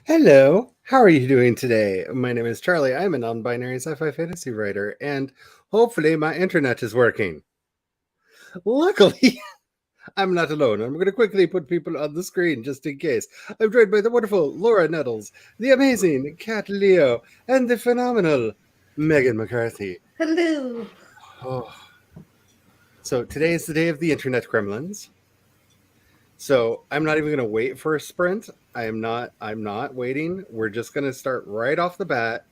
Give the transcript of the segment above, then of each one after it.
Hello, how are you doing today? My name is Charlie. I'm a non binary sci fi fantasy writer, and hopefully my internet is working. Luckily, I'm not alone. I'm going to quickly put people on the screen just in case. I'm joined by the wonderful Laura Nettles, the amazing Kat Leo, and the phenomenal Megan McCarthy. Hello. Oh, so today is the day of the internet gremlins. So I'm not even going to wait for a sprint. I'm not waiting. We're just going to start right off the bat.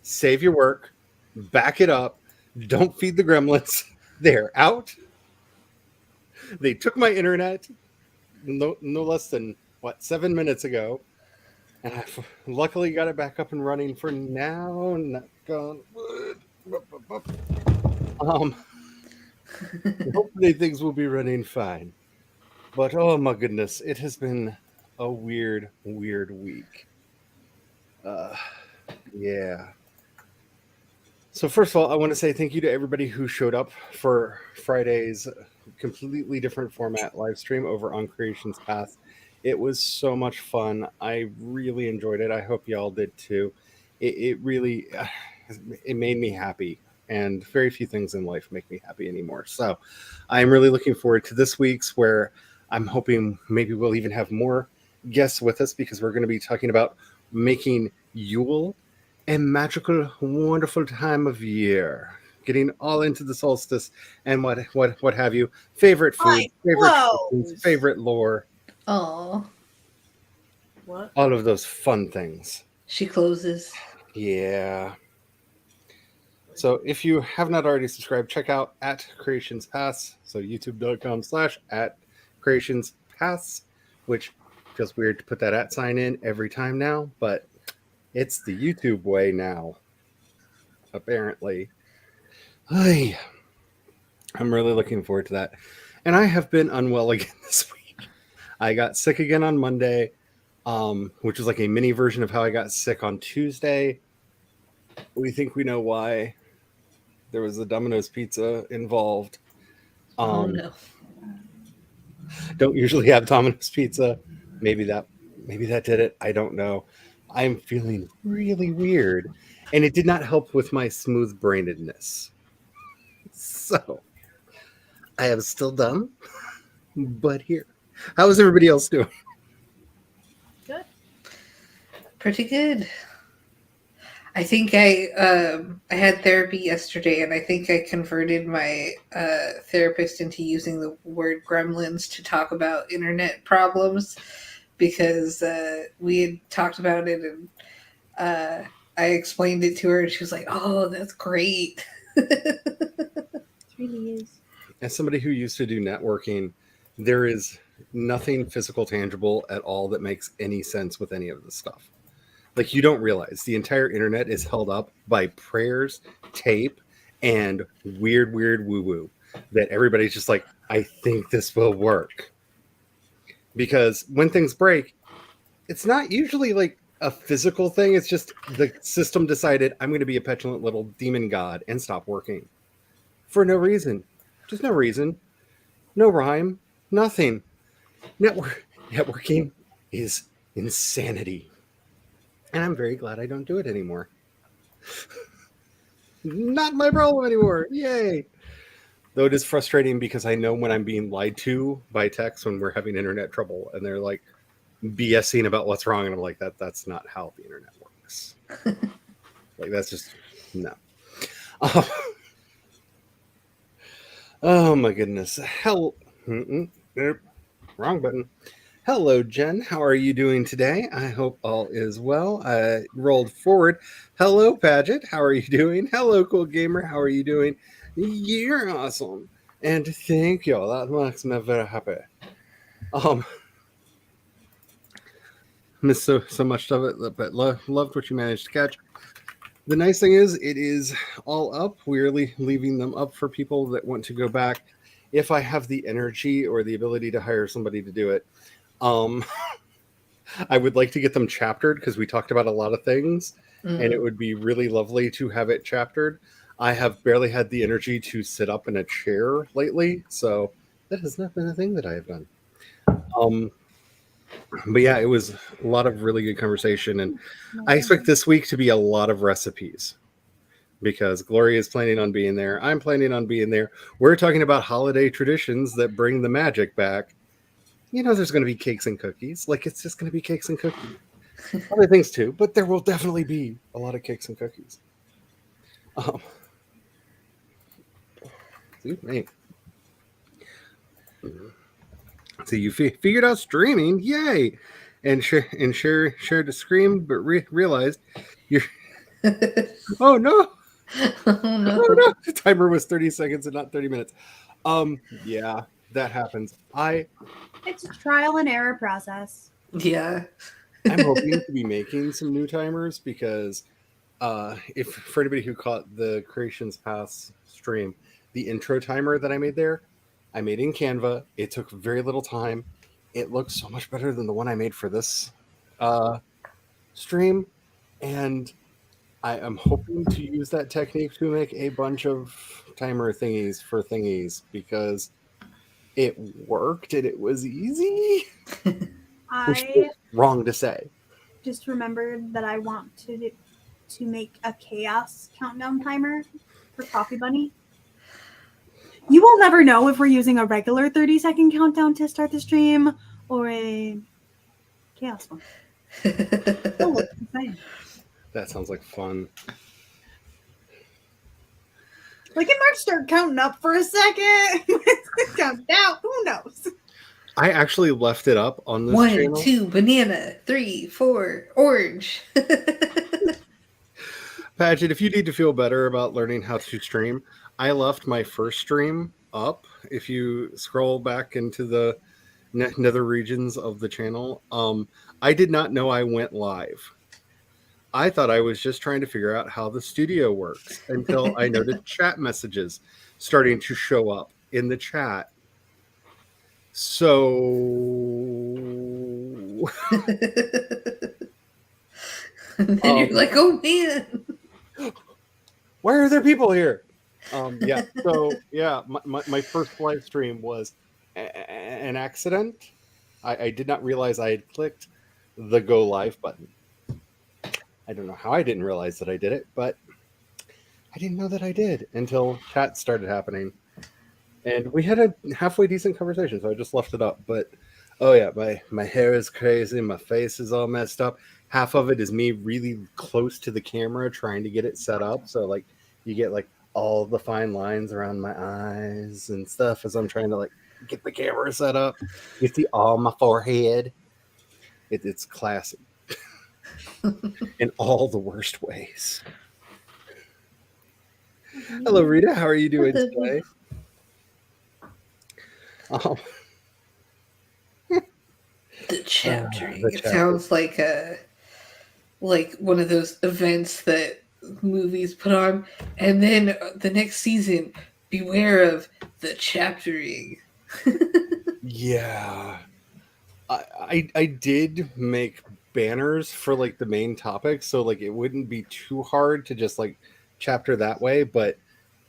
Save your work, back it up, don't feed the gremlins. They're out. They took my internet no less than 7 minutes ago, and I luckily got it back up and running for now. Knock on wood. Um, hopefully things will be running fine. But oh my goodness, it has been a weird week. Uh, yeah. So first of all, I want to say thank you to everybody who showed up for Friday's completely different format live stream over on Creations Path. It was so much fun. I really enjoyed it. I hope y'all did too. It really it made me happy, and very few things in life make me happy anymore. So I'm really looking forward to this week's, where I'm hoping maybe we'll even have more guests with us, because we're going to be talking about making Yule a magical, wonderful time of year. Getting all into the solstice and what have you. Favorite I food, favorite traditions, close. favorite lore, Oh, What? all of those fun things. she closes. Yeah. So if you have not already subscribed, check out at Creations Pass. So youtube.com/ at Creations Pass, which feels weird to put that at sign in every time now, but it's the YouTube way now, apparently. Ay, I'm really looking forward to that. And I have been unwell again this week. I got sick again on Monday, which was like a mini version of how I got sick on Tuesday. We think we know why. There was a Domino's pizza involved. Oh Um, no. don't usually have Domino's pizza. Maybe that maybe that did it. I don't know. I'm feeling really weird, and it did not help with my smooth brainedness. So I am still dumb, but here. How is everybody else doing? Good. Pretty good. I think I had therapy yesterday, and I think I converted my therapist into using the word gremlins to talk about internet problems, because we had talked about it, and I explained it to her, and she was like, "Oh, that's great." It really is. As somebody who used to do networking, there is nothing physical tangible at all that makes any sense with any of this stuff. Like, you don't realize the entire internet is held up by prayers, tape, and weird woo woo that everybody's just like, I think this will work. Because when things break, it's not usually like a physical thing. It's just the system decided, I'm going to be a petulant little demon god and stop working for no reason. Just no reason. No rhyme. Nothing. Networking is insanity. And I'm very glad I don't do it anymore. Not my problem anymore. Yay. Though it is frustrating, because I know when I'm being lied to by text when we're having internet trouble, and they're like BSing about what's wrong, and I'm like, that's not how the internet works. Like, that's just no. Oh, oh my goodness. Hell. Nope. Wrong button. Hello, Jen. How are you doing today? I hope all is well. I rolled forward. Hello, Paget. How are you doing? Hello, Cool Gamer. How are you doing? You're awesome. And thank you. That makes me very happy. Um, missed so much of it, but loved what you managed to catch. The nice thing is, it is all up. We're leaving them up for people that want to go back. If I have the energy or the ability to hire somebody to do it, um, I would like to get them chaptered, because we talked about a lot of things, and it Mm. would be really lovely to have it chaptered. I have barely had the energy to sit up in a chair lately, so that has not been a thing that I have done. Um, But yeah, it was a lot of really good conversation, and I expect this week to be a lot of recipes because Gloria is planning on being there. I'm planning on being there. We're talking about holiday traditions that bring the magic back. You know, there's going to be cakes and cookies. Like, it's just going to be cakes and cookies. Other things too, but there will definitely be a lot of cakes and cookies. Excuse me. So you figured out streaming, yay! And shared the scream, but realized you're. Oh no! Oh Oh no. no! The timer was 30 seconds and not 30 minutes. Yeah, that happens. It's a trial and error process. Yeah. I'm hoping to be making some new timers because if for anybody who caught the Creations Pass stream, the intro timer that I made there, I made in Canva. It took very little time. It looks so much better than the one I made for this stream, and I am hoping to use that technique to make a bunch of timer thingies for thingies because it worked and it was easy. Which I is wrong to say. just remembered that I want to make a chaos countdown timer for Coffee Bunny. You will never know if we're using a regular 30-second countdown to start the stream or a chaos one. It'll look the same. That sounds like fun. Like it might start counting up for a second. Count down. Who knows? I actually left it up on this 1, channel. 2, banana. 3, 4, orange. Paget, if you need to feel better about learning how to stream, I left my first stream up. If you scroll back into the nether regions of the channel, I did not know I went live. I thought I was just trying to figure out how the studio works until I noticed chat messages starting to show up in the chat. So And then you're like, oh man. why are there people here? Yeah. So yeah, my first live stream was an accident. I did not realize I had clicked the go live button. I don't know how I didn't realize that I did it, but I didn't know that I did until chat started happening. And we had a halfway decent conversation, so I just left it up. But oh yeah, my hair is crazy, my face is all messed up. Half of it is me really close to the camera trying to get it set up. So like you get like all the fine lines around my eyes and stuff as I'm trying to like get the camera set up. You see all my forehead. It's classic. In all the worst ways. Hello, Rita. How are you doing today? The chaptering. The It sounds like one of those events that movies put on, and then the next season, beware of the chaptering. Yeah. I did make banners for like the main topic, so like it wouldn't be too hard to just like chapter that way, but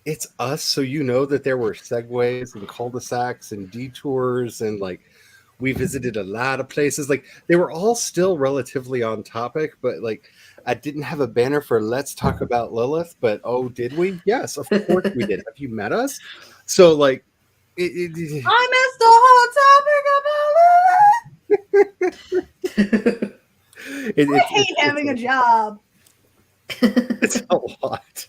it's us, so you know that there were segues and cul-de-sacs and detours, and like we visited a lot of places. Like they were all still relatively on topic, but like I didn't have a banner for let's talk about Lilith, but oh, did we? Yes, of course we did. Have you met us? So like I missed the whole topic about Lilith. I hate having a job. It's a lot.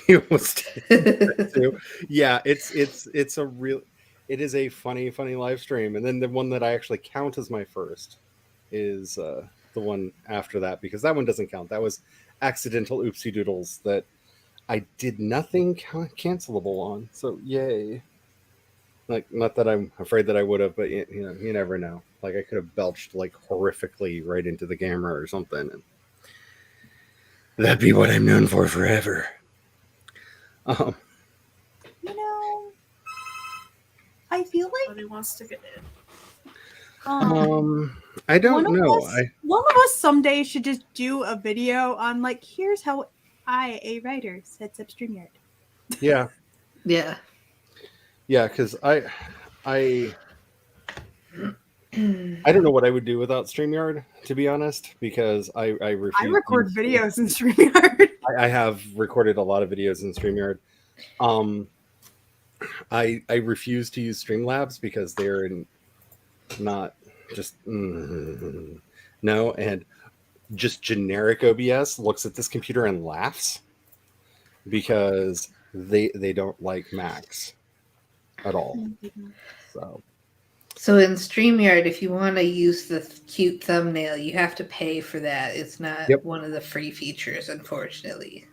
You almost too. Yeah, it's a real. It is a funny live stream, and then the one that I actually count as my first is the one after that, because that one doesn't count. That was accidental oopsie doodles that I did nothing cancelable on. So yay! Like, not that I'm afraid that I would have, but you know, you never know. Like I could have belched like horrifically right into the camera or something, and that'd be what I'm known for forever. You know, I feel like Nobody wants to get in. I don't know. One of us someday should just do a video on like, here's how I, a writer, sets up StreamYard. Yeah. Yeah. Yeah, because I I don't know what I would do without StreamYard, to be honest, because I I refuse. record videos in StreamYard. I have recorded a lot of videos in StreamYard. Um, I refuse to use Streamlabs because not just no, and just generic OBS looks at this computer and laughs because they don't like Macs at all. So So in StreamYard, if you want to use the cute thumbnail, you have to pay for that. It's not Yep. one of the free features, unfortunately.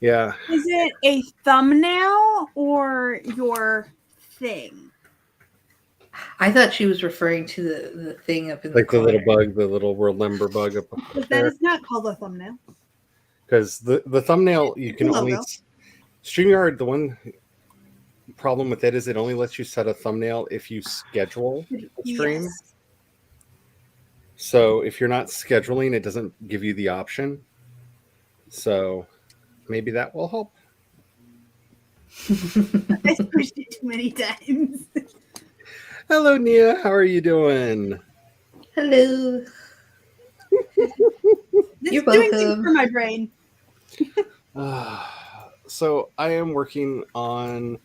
yeah, Is it a thumbnail or your thing? I thought she was referring to the thing up in like the the little corner. bug, the little world number bug up But that there. is not called a thumbnail. Because the thumbnail you can only Logo. StreamYard. The one problem with it is it only lets you set a thumbnail if you schedule a stream. Yes. So if you're not scheduling, it doesn't give you the option. So maybe that will help. I pushed it too many times. Hello, Nia. How are you doing? Hello. This You're is doing things welcome. for my brain. So I am working on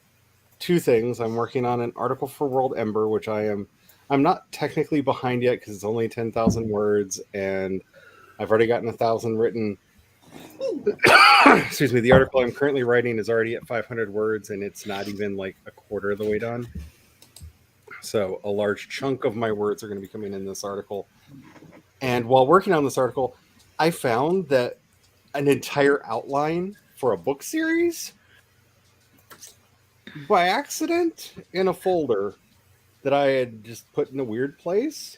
two things. I'm working on an article for World Ember, which I'm not technically behind yet because it's only 10,000 words, and I've already gotten 1,000 written. Excuse me. The article I'm currently writing is already at 500 words, and it's not even like a quarter of the way done. So a large chunk of my words are going to be coming in this article. And while working on this article, I found that an entire outline for a book series by accident in a folder that I had just put in a weird place.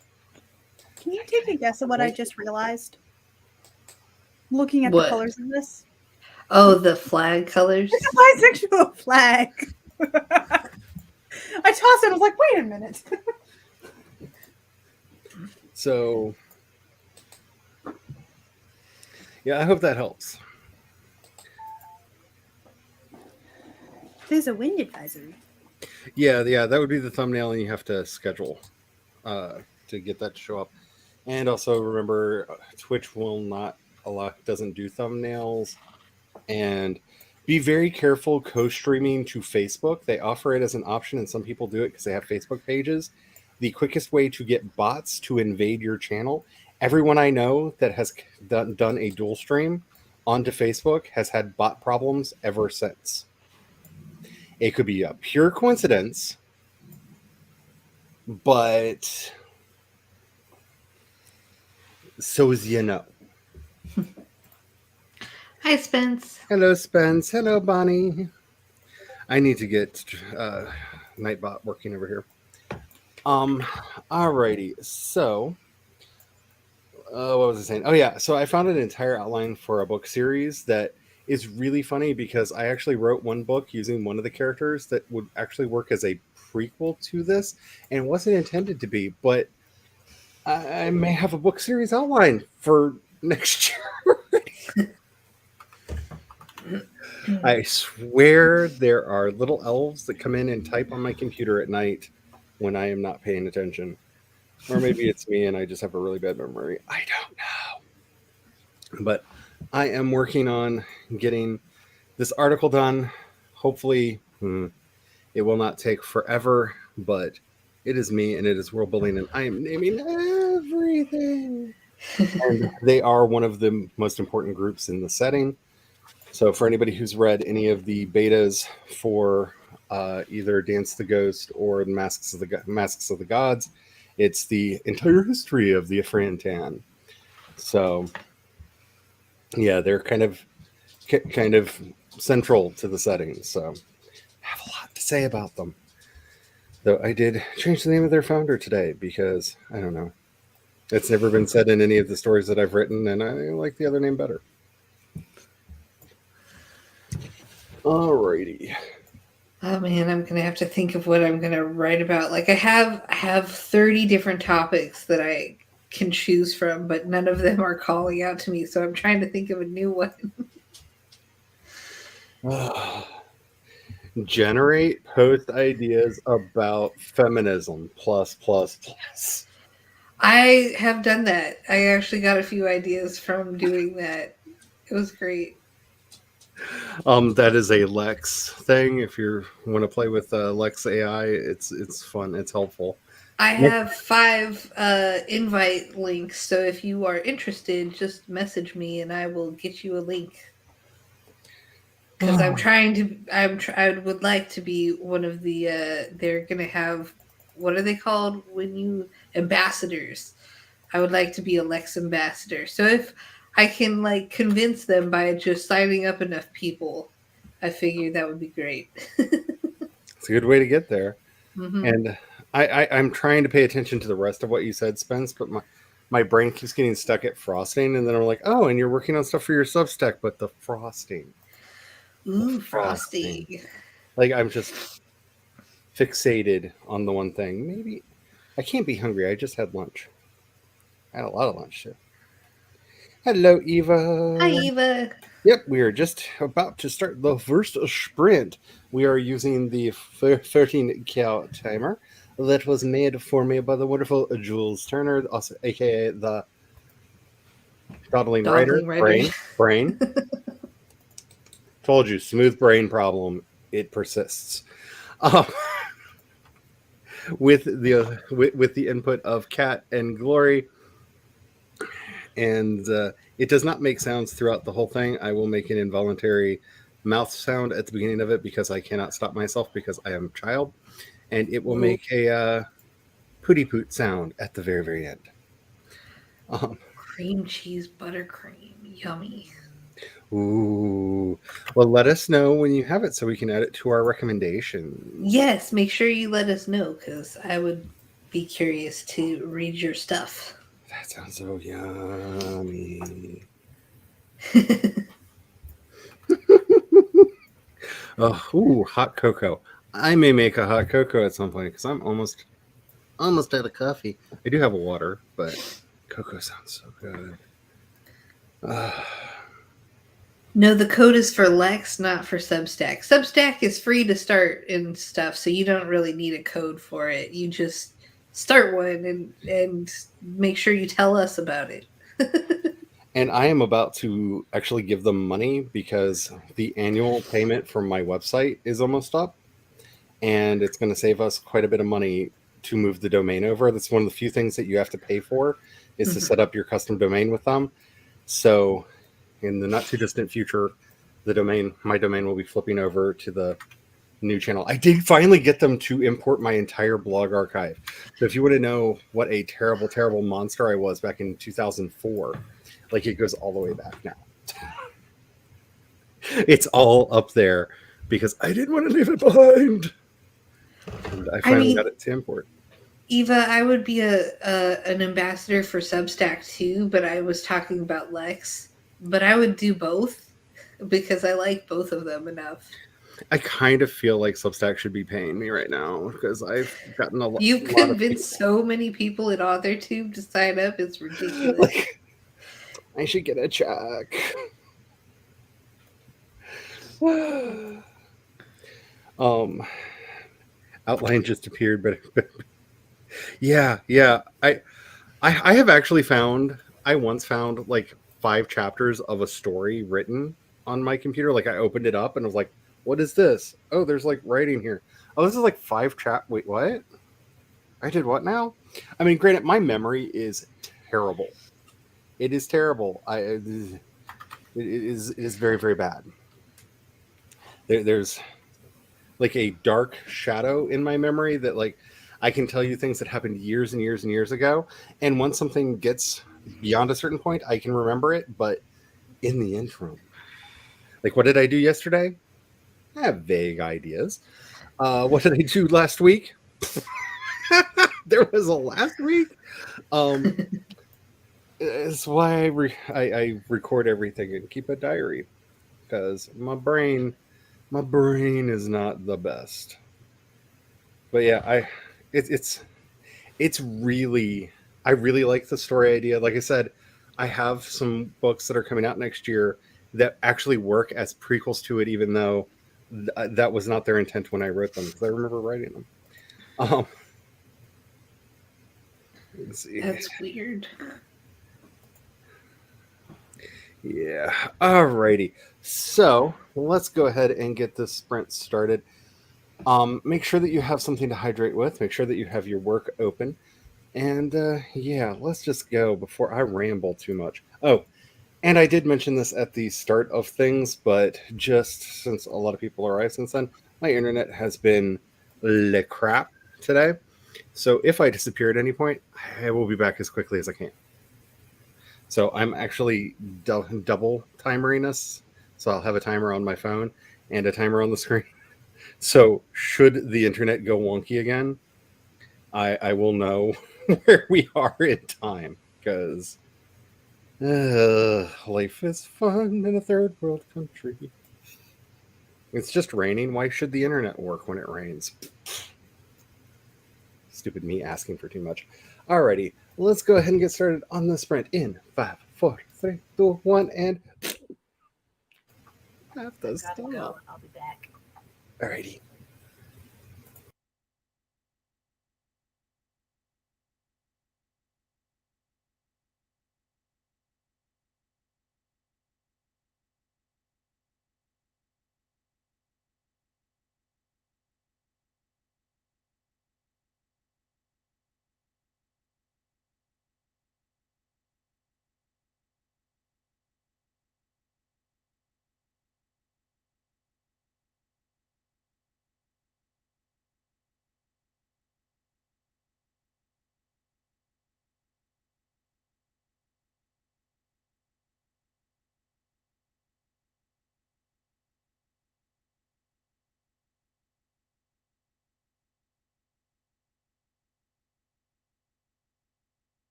Can you take a guess at what I just realized? Looking at What? the colors of this. Oh, the flag colors. It's a bisexual flag. I tossed it. I was like, wait a minute. So, yeah, I hope that helps. There's a wind advisory. Yeah, that would be the thumbnail, and you have to schedule to get that to show up. And also remember, Twitch will not doesn't do thumbnails, and be very careful co-streaming to Facebook. They offer it as an option, and some people do it because they have Facebook pages. The quickest way to get bots to invade your channel, everyone I know that has done a dual stream onto Facebook has had bot problems ever since. It could be a pure coincidence, but so as you know. Hi, Spence. Hello, Spence. Hello, Bonnie. I need to get Nightbot working over here. Alrighty. So, what was I saying? Oh yeah. So I found an entire outline for a book series that is really funny because I actually wrote one book using one of the characters that would actually work as a prequel to this, and it wasn't intended to be, but I may have a book series outline for next year. I swear there are little elves that come in and type on my computer at night when I am not paying attention. Or maybe it's me and I just have a really bad memory. I don't know. But I am working on getting this article done. Hopefully, it will not take forever, but it is me and it is world building, and I am naming everything. And they are one of the most important groups in the setting. So for anybody who's read any of the betas for either Dance the Ghost or the Masks of the Gods, it's the entire history of the Afrantan. So yeah, they're kind of central to the setting. So I have a lot to say about them. Though I did change the name of their founder today because I don't know. It's never been said in any of the stories that I've written, and I like the other name better. Alrighty. Oh man, I'm gonna have to think of what I'm gonna write about. Like I have 30 different topics that I can choose from, but none of them are calling out to me, so I'm trying to think of a new one. Generate post ideas about feminism plus plus plus. I have done that. I actually got a few ideas from doing that. It was great. That is a Lex thing. If you want to play with Lex AI, it's fun. It's helpful. I have 5 invite links, so if you are interested, just message me and I will get you a link. Because I'm trying to, I would like to be one of the. They're gonna have, what are they called when you ambassadors? I would like to be a Lex ambassador. So if I can like convince them by just signing up enough people, I figure that would be great. It's a good way to get there. Hmm. And I'm trying to pay attention to the rest of what you said, Spence, but my brain keeps getting stuck at frosting, and then I'm like, oh, and you're working on stuff for your Substack, but the frosting. Ooh, Frosting. frosty. Like I'm just fixated on the one thing. Maybe I can't be hungry. I just had lunch. I had a lot of lunch too. Hello, Eva. Hi, Eva. Yep, we are just about to start the first sprint. We are using the 13 cow timer that was made for me by the wonderful Jules Turner, also aka the Dawdling Writer. Dawdling Writer. Brain. Told you, smooth brain problem. It persists. Um, with the input of Cat and Glory, and it does not make sounds throughout the whole thing. I will make an involuntary mouth sound at the beginning of it because I cannot stop myself because I am a child, and it will make a pooty poot sound at the very, very end. Cream cheese buttercream. Yummy. Ooh. Well, let us know when you have it so we can add it to our recommendations. Yes, make sure you let us know because I would be curious to read your stuff. That sounds so yummy. Oh, ooh, hot cocoa. I may make a hot cocoa at some point because I'm almost out of coffee. I do have a water, but cocoa sounds so good. No, the code is for Lex, not for Substack. Substack is free to start and stuff, so you don't really need a code for it. You just start one and make sure you tell us about it. And I am about to actually give them money because the annual payment for my website is almost up, and it's going to save us quite a bit of money to move the domain over. That's one of the few things that you have to pay for is to set up your custom domain with them. So in the not too distant future, my domain will be flipping over to the new channel. I did finally get them to import my entire blog archive. So if you want to know what a terrible, terrible monster I was back in 2004, like it goes all the way back now. It's all up there because I didn't want to leave it behind. And I finally got it to import. Eva, I would be an ambassador for Substack too, but I was talking about Lex. But I would do both because I like both of them enough. I kind of feel like Substack should be paying me right now because I've gotten a lot. You've convinced so many people in AuthorTube to sign up. It's ridiculous. Like, I should get a check. Outline just appeared, but yeah. I have actually found. I once found like 5 chapters of a story written on my computer. Like I opened it up and I was like, "What is this? Oh, there's like writing here. Oh, this is like 5 Wait, what? I did what now? I mean, granted, my memory is terrible. It is terrible. It is very, very bad. There's like a dark shadow in my memory that like I can tell you things that happened years and years and years ago. And once something gets beyond a certain point, I can remember it. But in the interim, like what did I do yesterday? I have vague ideas. What did I do last week? There was a last week. It's why I record everything and keep a diary because my brain is not the best. But yeah, it's really, I really like the story idea. Like I said, I have some books that are coming out next year that actually work as prequels to it, even though that was not their intent when I wrote them because I remember writing them. Um, let's see. That's weird. Yeah. Alrighty. So let's go ahead and get this sprint started. Make sure that you have something to hydrate with. Make sure that you have your work open. And yeah, let's just go before I ramble too much. Oh, and I did mention this at the start of things, but just since a lot of people arrived since then, my internet has been le crap today. So if I disappear at any point, I will be back as quickly as I can. So I'm actually double timering this. So I'll have a timer on my phone and a timer on the screen. So should the internet go wonky again, I will know where we are in time because life is fun in a third world country. It's just raining. Why should the internet work when it rains? Stupid me asking for too much. Alrighty, let's go ahead and get started on the sprint in 5, 4, 3, 2, 1, and have to Gotta stop. go. I'll be back. Alrighty.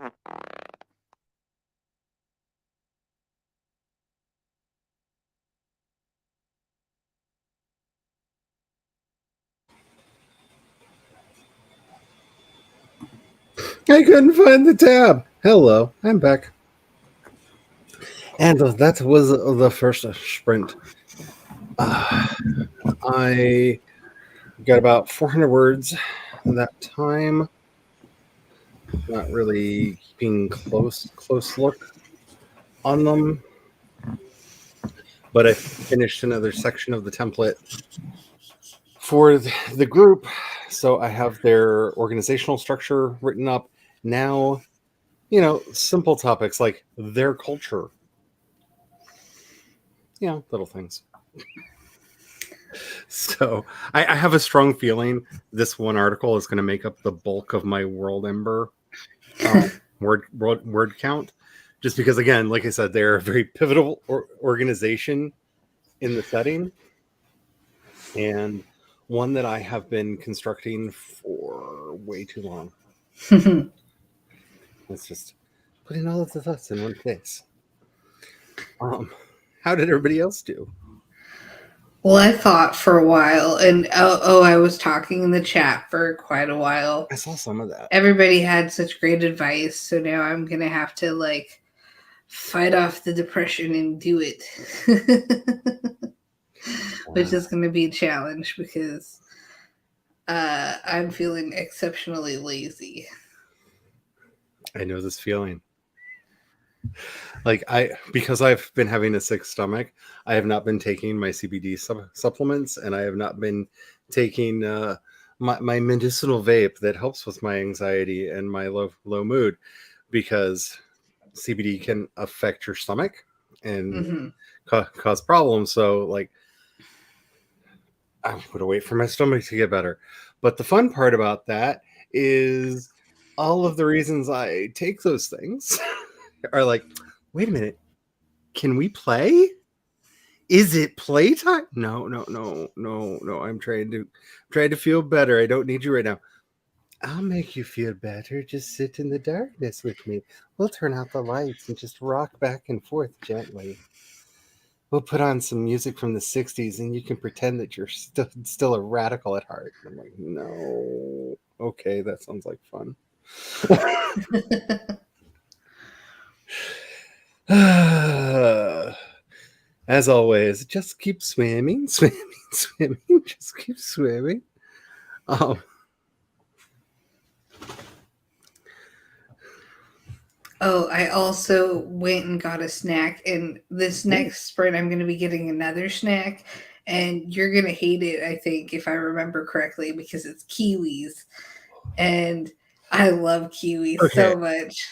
I couldn't find the tab. Hello, I'm back. And that was the first sprint. I got about 400 words that time. Not really keeping close look on them. But I finished another section of the template for the group. So I have their organizational structure written up. Now, simple topics like their culture. Little things. So I have a strong feeling this one article is going to make up the bulk of my World Ember word count. Just because, again, like I said, they're a very pivotal organization in the setting. And one that I have been constructing for way too long. It's just putting all of the thoughts in one place. How did everybody else do? Well, I thought for a while, and I was talking in the chat for quite a while. I saw some of that. Everybody had such great advice, so now I'm gonna have to fight off the depression and do it, which is gonna be a challenge because I'm feeling exceptionally lazy. I know this feeling. Because I've been having a sick stomach, I have not been taking my CBD supplements, and I have not been taking my medicinal vape that helps with my anxiety and my low mood, because CBD can affect your stomach and cause problems. So I'm going to wait for my stomach to get better. But the fun part about that is all of the reasons I take those things are wait a minute, can we play? Is it playtime? No. I'm trying to feel better. I don't need you right now. I'll make you feel better. Just sit in the darkness with me. We'll turn out the lights and just rock back and forth gently. We'll put on some music from the 60s and you can pretend that you're still a radical at heart. I'm like, no. Okay, that sounds like fun. As always, just keep swimming. Just keep swimming. Oh, I also went and got a snack, and this next sprint I'm going to be getting another snack, and you're going to hate it, I think, if I remember correctly, because it's kiwis, and I love kiwis so much.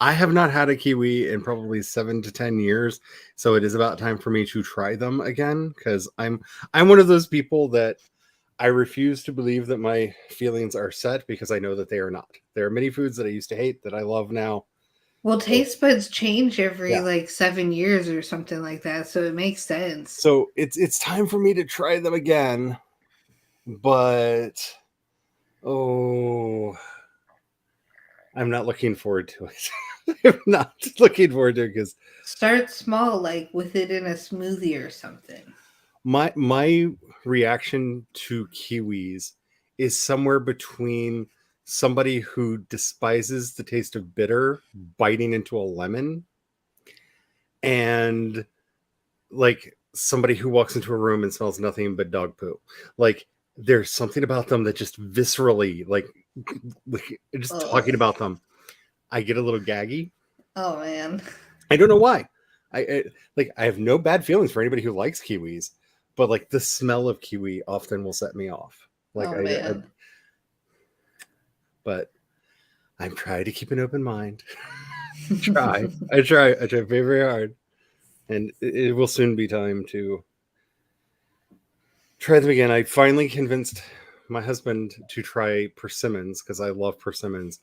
I have not had a kiwi in probably 7 to 10 years, so it is about time for me to try them again, because I'm one of those people that I refuse to believe that my feelings are set, because I know that they are not. There are many foods that I used to hate that I love now. Well, taste buds change every 7 years or something like that, so it makes sense. So it's time for me to try them again, but I'm not looking forward to it. I'm not looking forward to it because start small, with it in a smoothie or something. My reaction to kiwis is somewhere between somebody who despises the taste of bitter biting into a lemon and somebody who walks into a room and smells nothing but dog poo. There's something about them that just viscerally, just talking about them, I get a little gaggy. Oh man, I don't know why. I have no bad feelings for anybody who likes kiwis, but the smell of kiwi often will set me off. Man. But I'm trying to keep an open mind. I try very, very hard, and it will soon be time to try them again. I finally convinced my husband to try persimmons because I love persimmons.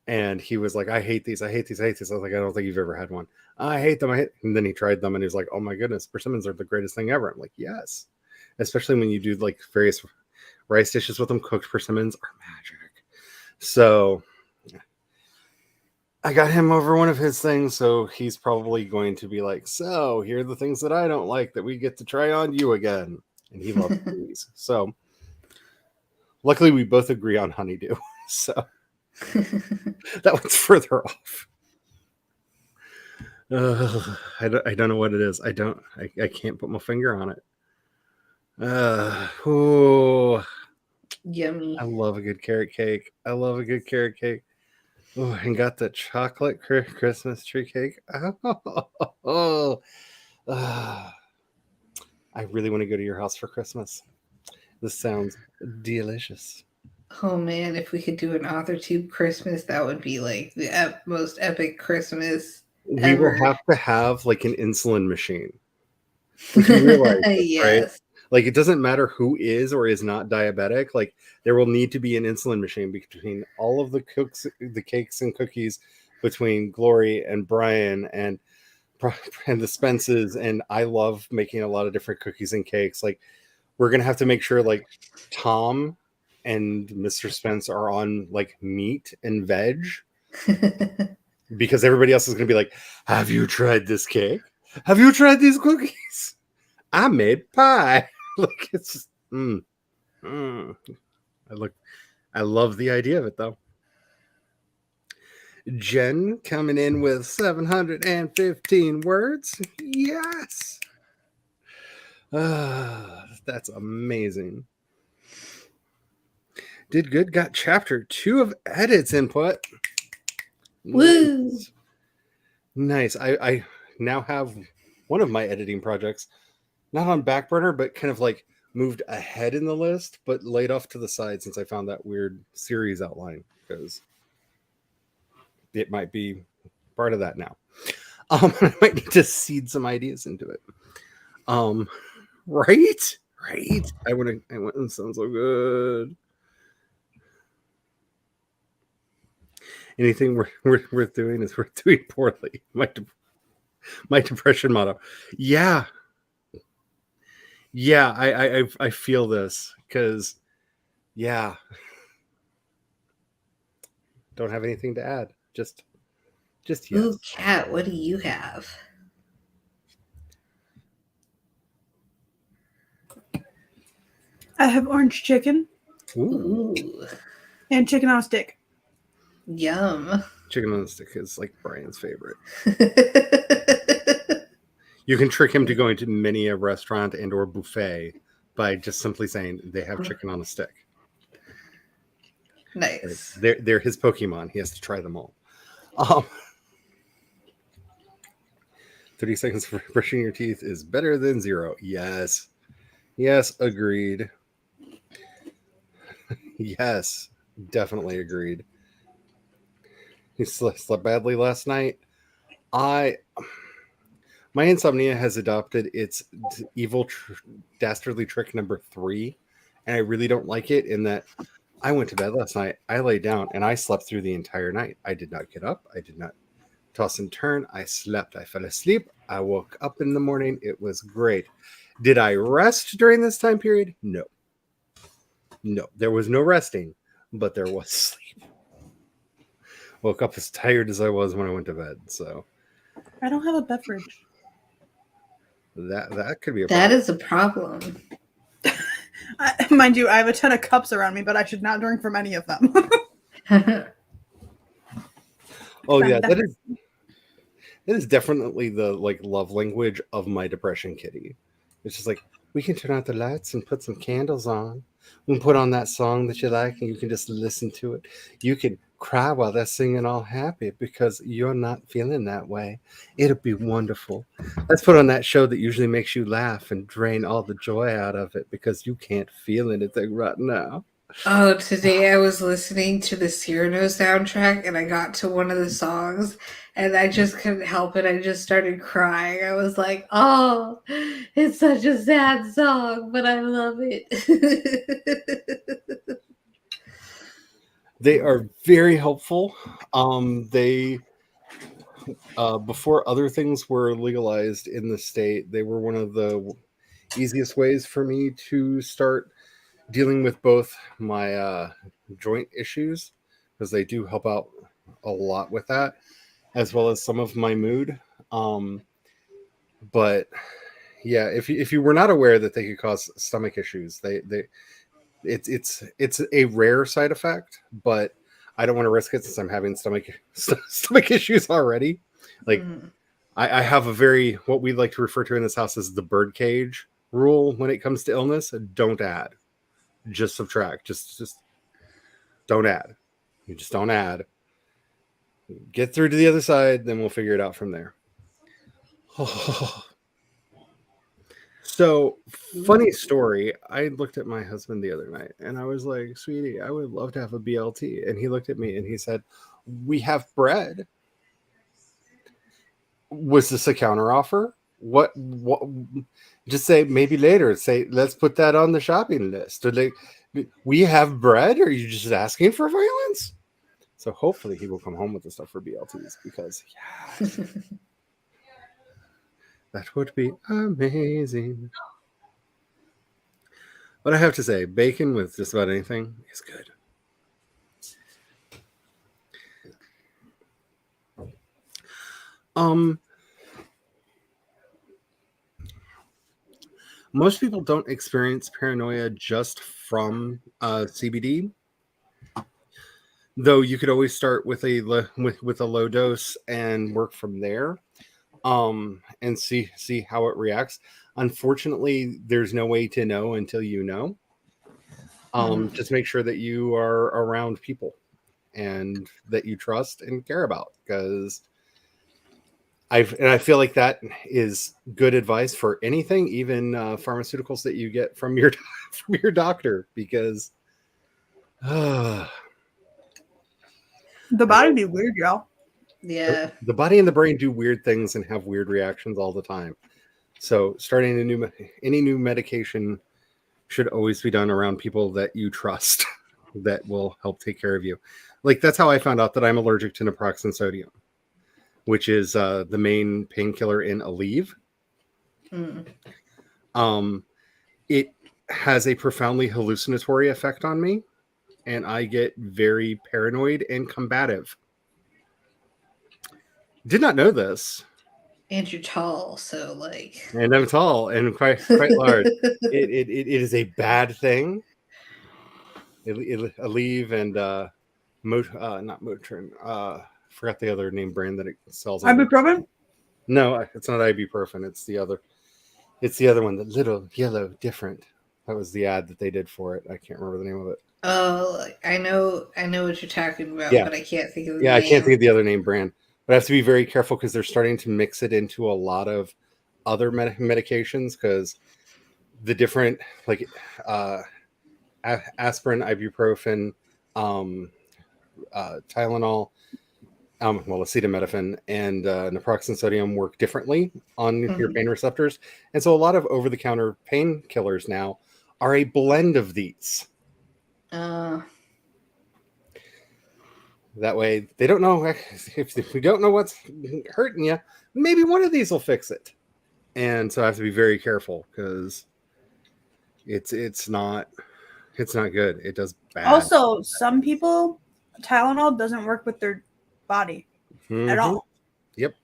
And he was like, I hate these. I was like, I don't think you've ever had one. I hate them. And then he tried them and he was like, oh my goodness, persimmons are the greatest thing ever. I'm like, yes. Especially when you do various rice dishes with them, cooked persimmons are magic. So I got him over one of his things, so he's probably going to be like, "So here are the things that I don't like that we get to try on you again." And he loves these. So luckily, we both agree on honeydew. So that one's further off. I don't know what it is. I can't put my finger on it. Oh, Yummy. I love a good carrot cake. I love a good carrot cake. Oh, and got the chocolate Christmas tree cake. Oh, I really want to go to your house for Christmas. This sounds delicious. Oh man, if we could do an author tube Christmas, that would be like the most epic Christmas We will ever. have to have like an insulin machine. Like you realize this, right? Yes. Like it doesn't matter who is or is not diabetic. Like there will need to be an insulin machine between all of the cakes and cookies between Glory and Brian and the Spences. And I love making a lot of different cookies and cakes. Like we're gonna have to make sure like Tom and Mr. Spence are on like meat and veg because everybody else is gonna be like, "Have you tried this cake? Have you tried these cookies? I made pie." Like it's just, I love the idea of it though. Jen coming in with 715 words. Yes. That's amazing. Did good. Got chapter 2 of edits input. Woo! Nice. I now have one of my editing projects, not on back burner, but kind of like moved ahead in the list, but laid off to the side since I found that weird series outline because it might be part of that now. I might need to seed some ideas into it. Right. I want to. It sounds so good. Anything worth doing is worth doing poorly. My depression motto. Yeah. I feel this because yeah. Don't have anything to add. Just yes. Ooh, Kat, what do you have? I have orange chicken Ooh, and chicken on a stick. yum. Chicken on a stick is like Brian's favorite. You can trick him to going to many a restaurant and or buffet by just simply saying they have chicken on a stick. Nice. They're his Pokemon. He has to try them all. 30 seconds for brushing your teeth is better than 0. Yes, agreed. Yes, definitely agreed. He slept badly last night. My insomnia has adopted its evil dastardly trick number 3, and I really don't like it in that I went to bed last night, I lay down, and I slept through the entire night. I did not get up. I did not toss and turn. I slept. I fell asleep. I woke up in the morning. It was great. Did I rest during this time period? No. There was no resting, but there was sleep. Woke up as tired as I was when I went to bed. So I don't have a beverage. That could be a That problem. is a problem. Mind you, I have a ton of cups around me, but I should not drink from any of them. Oh yeah, that is definitely the like love language of my depression kitty. It's just like we can turn out the lights and put some candles on. We can put on that song that you like and you can just listen to it. You can cry while they're singing all happy because you're not feeling that way. It'll be wonderful. Let's put on that show that usually makes you laugh and drain all the joy out of it because you can't feel anything right now. Oh, today I was listening to the Cyrano soundtrack and I got to one of the songs and I just couldn't help it. I just started crying. I was like, oh, it's such a sad song, but I love it. They are very helpful. They before other things were legalized in the state, they were one of the easiest ways for me to start dealing with both my joint issues because they do help out a lot with that, as well as some of my mood. But yeah, if you were not aware that they could cause stomach issues, it's a rare side effect, but I don't want to risk it since I'm having stomach issues already. Like I have a very what we like to refer to in this house as the bird cage rule when it comes to illness. Don't add, just subtract. Just don't add. You just don't add. Get through to the other side, then we'll figure it out from there. So, funny story. I looked at my husband the other night and I was like, sweetie, I would love to have a BLT. And he looked at me and he said, we have bread. Was this a counteroffer? What? Just say maybe later. Say, let's put that on the shopping list. Or like, we have bread? Or are you just asking for violence? So, hopefully, he will come home with the stuff for BLTs because, yeah. That would be amazing. But I have to say, bacon with just about anything is good. Most people don't experience paranoia just from CBD, though you could always start with a low dose and work from there, and see how it reacts. Unfortunately, there's no way to know until you know. Just make sure that you are around people and that you trust and care about, because I feel like that is good advice for anything, even pharmaceuticals that you get from your doctor, because the body be weird, y'all. Yeah. The body and the brain do weird things and have weird reactions all the time. So starting any new medication should always be done around people that you trust that will help take care of you. Like, that's how I found out that I'm allergic to naproxen sodium, which is the main painkiller in Aleve. It has a profoundly hallucinatory effect on me, and I get very paranoid and combative. Did not know this. And you're tall, so like. And I'm tall and quite large. It is a bad thing. Aleve and not Motrin. Forgot the other name brand that it sells. Ibuprofen? No, it's not ibuprofen. It's the other. It's the other one. The little yellow different. That was the ad that they did for it. I can't remember the name of it. Oh, I know what you're talking about, Yeah. but I can't think of the Yeah, name. I can't think of the other name brand. But I have to be very careful because they're starting to mix it into a lot of other medications, because the different, like aspirin, ibuprofen, Tylenol, acetaminophen, and naproxen sodium work differently on your pain receptors. And so a lot of over-the-counter painkillers now are a blend of these. That way, they don't know if we don't know what's hurting you. Maybe one of these will fix it. And so I have to be very careful, because it's not good. It does bad. Also, some people, Tylenol doesn't work with their body at all. Yep.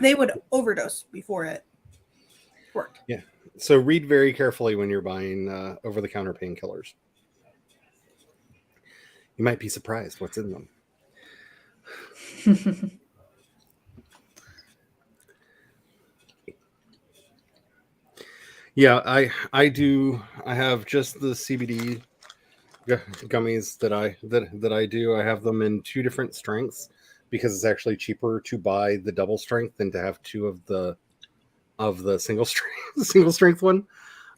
They would overdose before it worked. Yeah. So read very carefully when you're buying over-the-counter painkillers. You might be surprised what's in them. Yeah, I do. I have just the CBD gummies that I do. I have them in 2 different strengths, because it's actually cheaper to buy the double strength than to have 2 of the single strength one.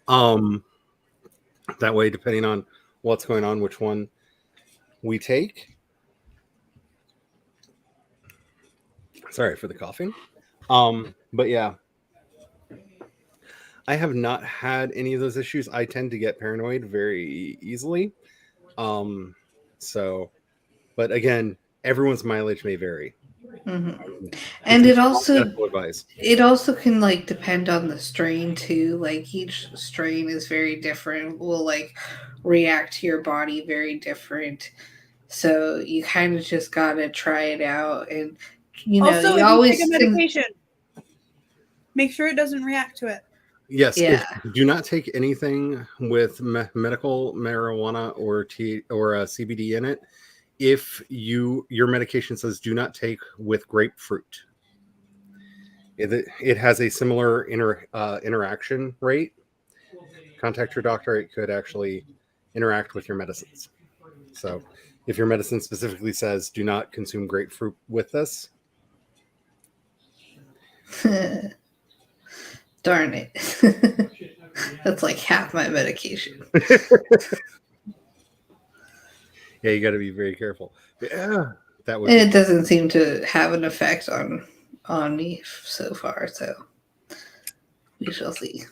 That way, depending on what's going on, which one we take. Sorry for the coughing. But yeah, I have not had any of those issues. I tend to get paranoid very easily. So, but again, everyone's mileage may vary. Mhm. And It's it also medical advice. it also can like depend on the strain too. Like each strain is very different. Will like react to your body very different. So you kind of just gotta try it out, and Also, you if you take a always can. medication, make sure it doesn't react to it. Yes, Yeah. do not take anything with medical marijuana or CBD in it. If your medication says do not take with grapefruit, it has a similar interaction rate. Contact your doctor. It could actually interact with your medicines. So, if your medicine specifically says do not consume grapefruit with this, Darn it. That's like half my medication. yeah, you got to be very careful. But yeah, that would. And it doesn't seem to have an effect on me so far, so we shall see.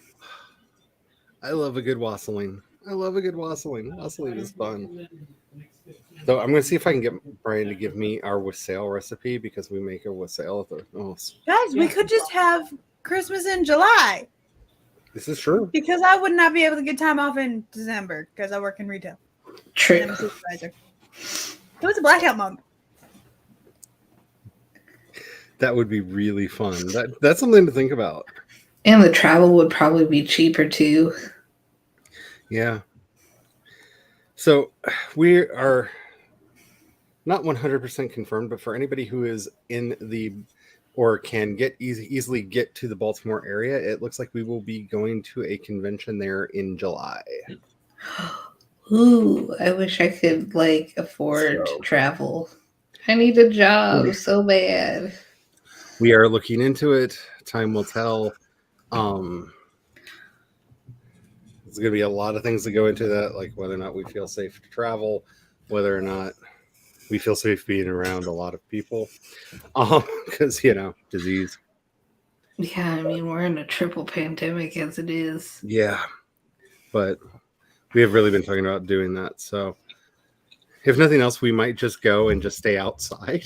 I love a good wassailing. I love a good wassailing. Wassailing is fun. So I'm going to see if I can get Brian to give me our wassail recipe because we make a wassail at the. Oh, Guys, we could just have Christmas in July this is true. because I would not be able to get time off in December because I work in retail. And I'm True. a supervisor. So it's a blackout month. That would be really fun. That's something to think about. And the travel would probably be cheaper too. Yeah. So we are not 100% confirmed, but for anybody who is in the or can easily get to the Baltimore area, it looks like we will be going to a convention there in July. Ooh, I wish I could like afford to travel. I need a job so bad. We are looking into it. Time will tell. There's going to be a lot of things that go into that, like whether or not we feel safe to travel, whether or not we feel safe being around a lot of people, because disease. Yeah, I mean we're in a triple pandemic as it is. Yeah, but we have really been talking about doing that. So, if nothing else, we might just go and just stay outside,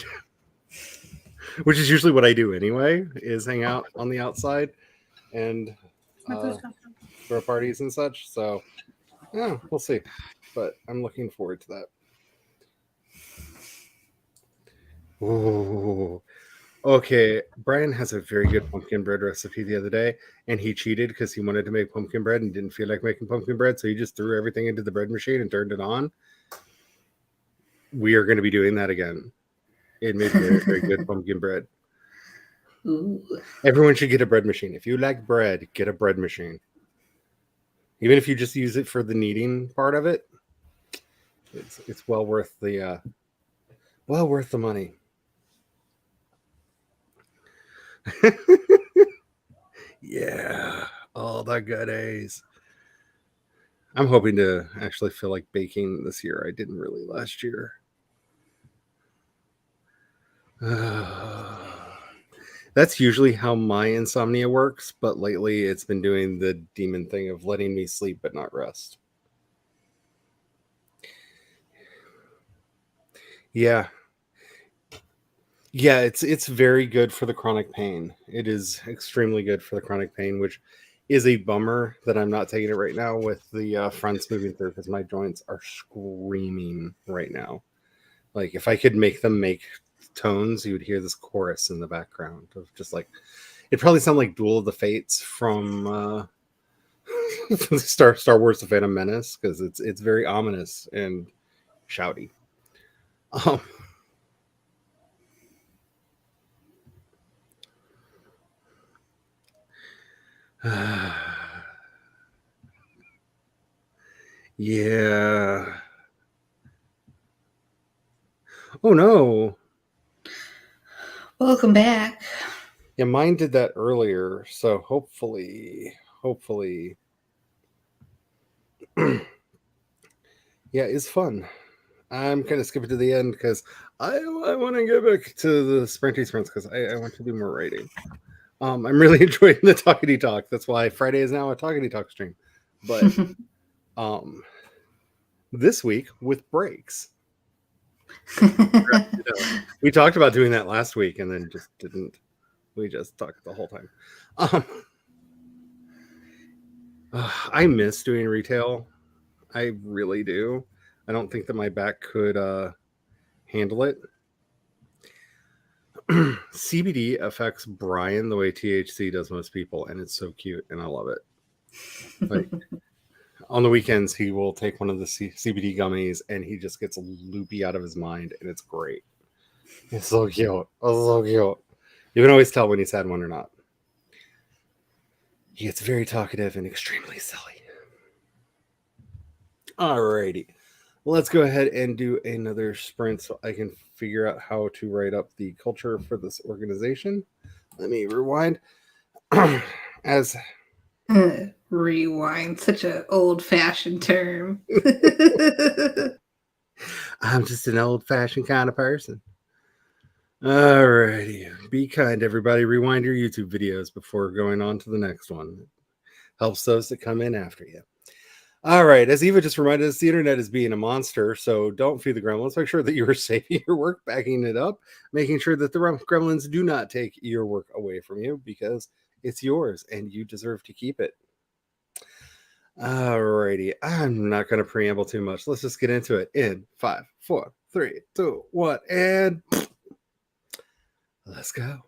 which is usually what I do anyway. Is hang out on the outside and throw parties and such. So, yeah, we'll see. But I'm looking forward to that. Oh, okay. Brian has a very good pumpkin bread recipe the other day, and he cheated because he wanted to make pumpkin bread and didn't feel like making pumpkin bread, so he just threw everything into the bread machine and turned it on. We are going to be doing that again. It made very, very good pumpkin bread. Ooh. Everyone should get a bread machine. If you like bread, get a bread machine. Even if you just use it for the kneading part of it, it's well worth the money. Yeah, all the goodies. I'm hoping to actually feel like baking this year. I didn't really last year. That's usually how my insomnia works, but lately it's been doing the demon thing of letting me sleep but not rest. Yeah. Yeah, it's very good for the chronic pain. It is extremely good for the chronic pain, which is a bummer that I'm not taking it right now with the fronts moving through because my joints are screaming right now. Like if I could make them make tones, you would hear this chorus in the background of just like it'd probably sound like Duel of the Fates from Star Wars: The Phantom Menace because it's very ominous and shouty. Yeah. Oh no. Welcome back. Yeah, mine did that earlier, so hopefully. Yeah, it's fun. I'm kind of skipping to the end because I want to get back to the sprinty sprints because I want to do more writing. I'm really enjoying the talkity talk. That's why Friday is now a talkity talk stream. But this week with breaks. We talked about doing that last week and then just didn't. We just talked the whole time. Um, I miss doing retail. I really do. I don't think that my back could handle it. CBD affects Brian the way THC does most people, and it's so cute, and I love it. Like on the weekends, he will take one of the CBD gummies, and he just gets loopy out of his mind, and it's great. It's so cute. It's so cute. You can always tell when he's had one or not. He gets very talkative and extremely silly. Alrighty. Let's go ahead and do another sprint so I can figure out how to write up the culture for this organization. Let me rewind. As Rewind, such an old-fashioned term. I'm just an old-fashioned kind of person. Alrighty. Be kind, everybody. Rewind your YouTube videos before going on to the next one. It helps those that come in after you. All right. As Eva just reminded us, the internet is being a monster, so don't feed the gremlins. Make sure that you are saving your work, backing it up, making sure that the gremlins do not take your work away from you because it's yours and you deserve to keep it. Alrighty. I'm not going to preamble too much. Let's just get into it in 5, 4, 3, 2, 1, and let's go.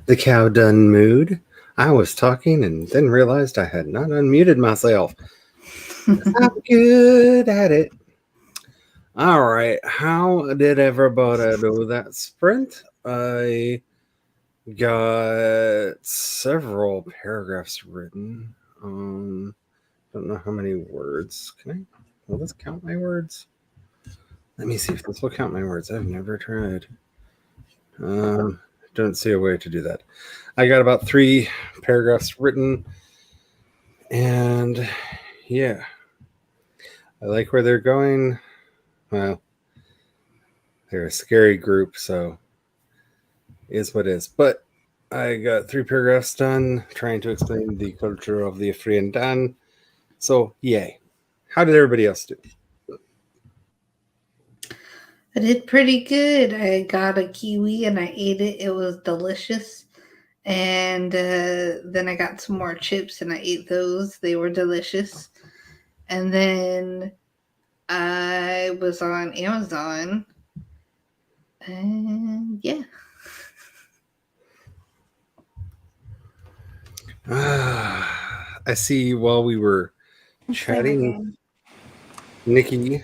the cow done mooed. I was talking and then realized I had not unmuted myself. I'm good at it. All right. How did everybody do that sprint? I got several paragraphs written. Don't know how many words. Will this count my words? Let me see if this will count my words. I've never tried. Don't see a way to do that. I got about 3 paragraphs written, and yeah, I like where they're going. Well, they're a scary group, so is what is. But I got 3 paragraphs done trying to explain the culture of the Afrian Dan. So yay. How did everybody else do? I did pretty good. I got a kiwi and I ate it. It was delicious. And then I got some more chips and I ate those. They were delicious. And then I was on Amazon. And yeah. I see while we were It's chatting, Nikki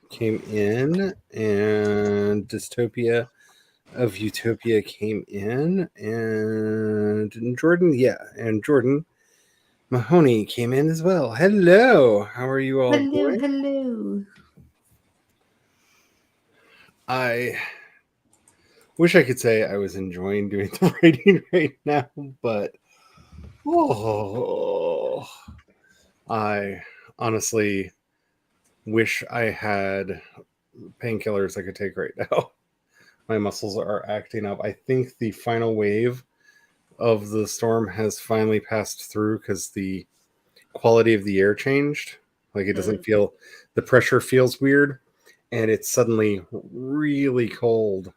came in and Dystopia of Utopia came in, and Jordan, and Jordan Mahoney came in as well. Hello, how are you all doing? Hello. I wish I could say I was enjoying doing the writing right now, but I honestly wish I had painkillers I could take right now. My muscles are acting up. I think the final wave of the storm has finally passed through because the quality of the air changed. Like it doesn't feel, the pressure feels weird, and it's suddenly really cold.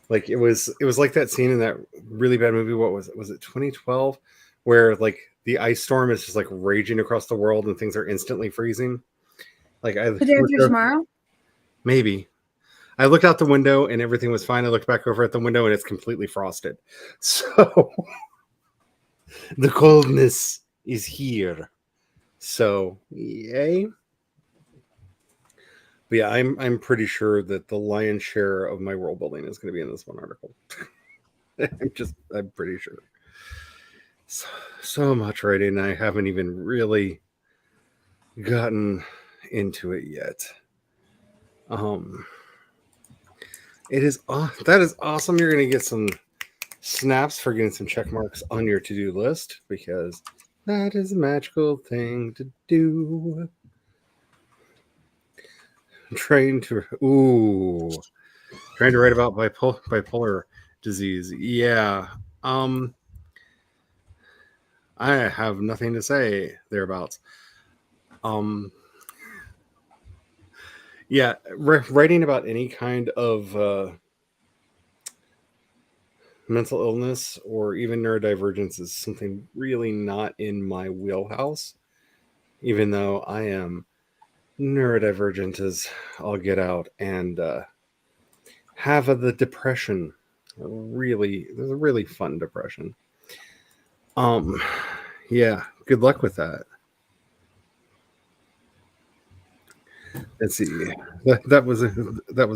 Like it was like that scene in that really bad movie. What was it? Was it 2012? Where like the ice storm is just like raging across the world and things are instantly freezing. Like The day after tomorrow? Maybe. I looked out the window and everything was fine. I looked back over at the window and it's completely frosted. So the coldness is here. So yay. But yeah, I'm pretty sure that the lion's share of my world building is going to be in this one article. I'm pretty sure. So much writing. I haven't even really gotten into it yet. It is that is awesome. You're going to get some snaps for getting some check marks on your to-do list because that is a magical thing to do. Trying to write about bipolar disease. Yeah. I have nothing to say thereabouts. Yeah, writing about any kind of mental illness or even neurodivergence is something really not in my wheelhouse, even though I am neurodivergent as all get out and have the depression. There's a really fun depression. Yeah, good luck with that. Let's see. That was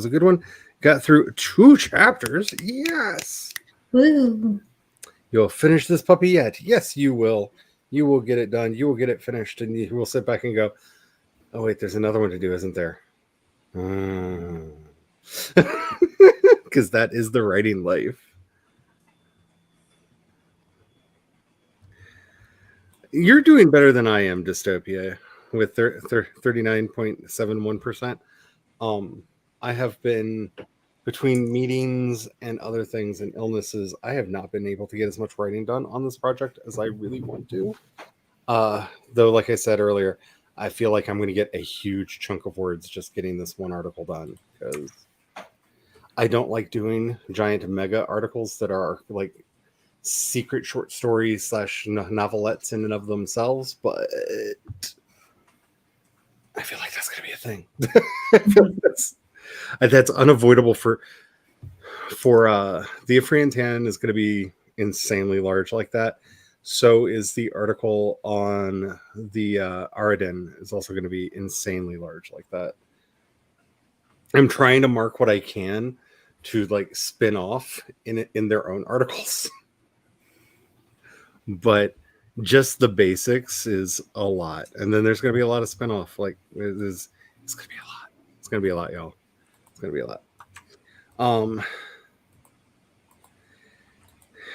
a good one. Got through 2 chapters. Yes. Woo. You'll finish this puppy yet? Yes, you will. You will get it done. You will get it finished, and you will sit back and go, "Oh wait, there's another one to do, isn't there?" Because that is the writing life. You're doing better than I am, Dystopia, with 39.71%. I have been, between meetings and other things and illnesses, I have not been able to get as much writing done on this project as I really want to. Though, like I said earlier, I feel like I'm going to get a huge chunk of words just getting this one article done because I don't like doing giant mega articles that are like secret short stories / novelettes in and of themselves, but I feel like that's going to be a thing. I feel like that's unavoidable for the Afrian Tan is going to be insanely large like that. So is the article on the Aradin is also going to be insanely large like that. I'm trying to mark what I can to like spin off in their own articles, but just the basics is a lot, and then there's going to be a lot of spin-off. Like it's going to be a lot. It's going to be a lot, y'all. It's going to be a lot.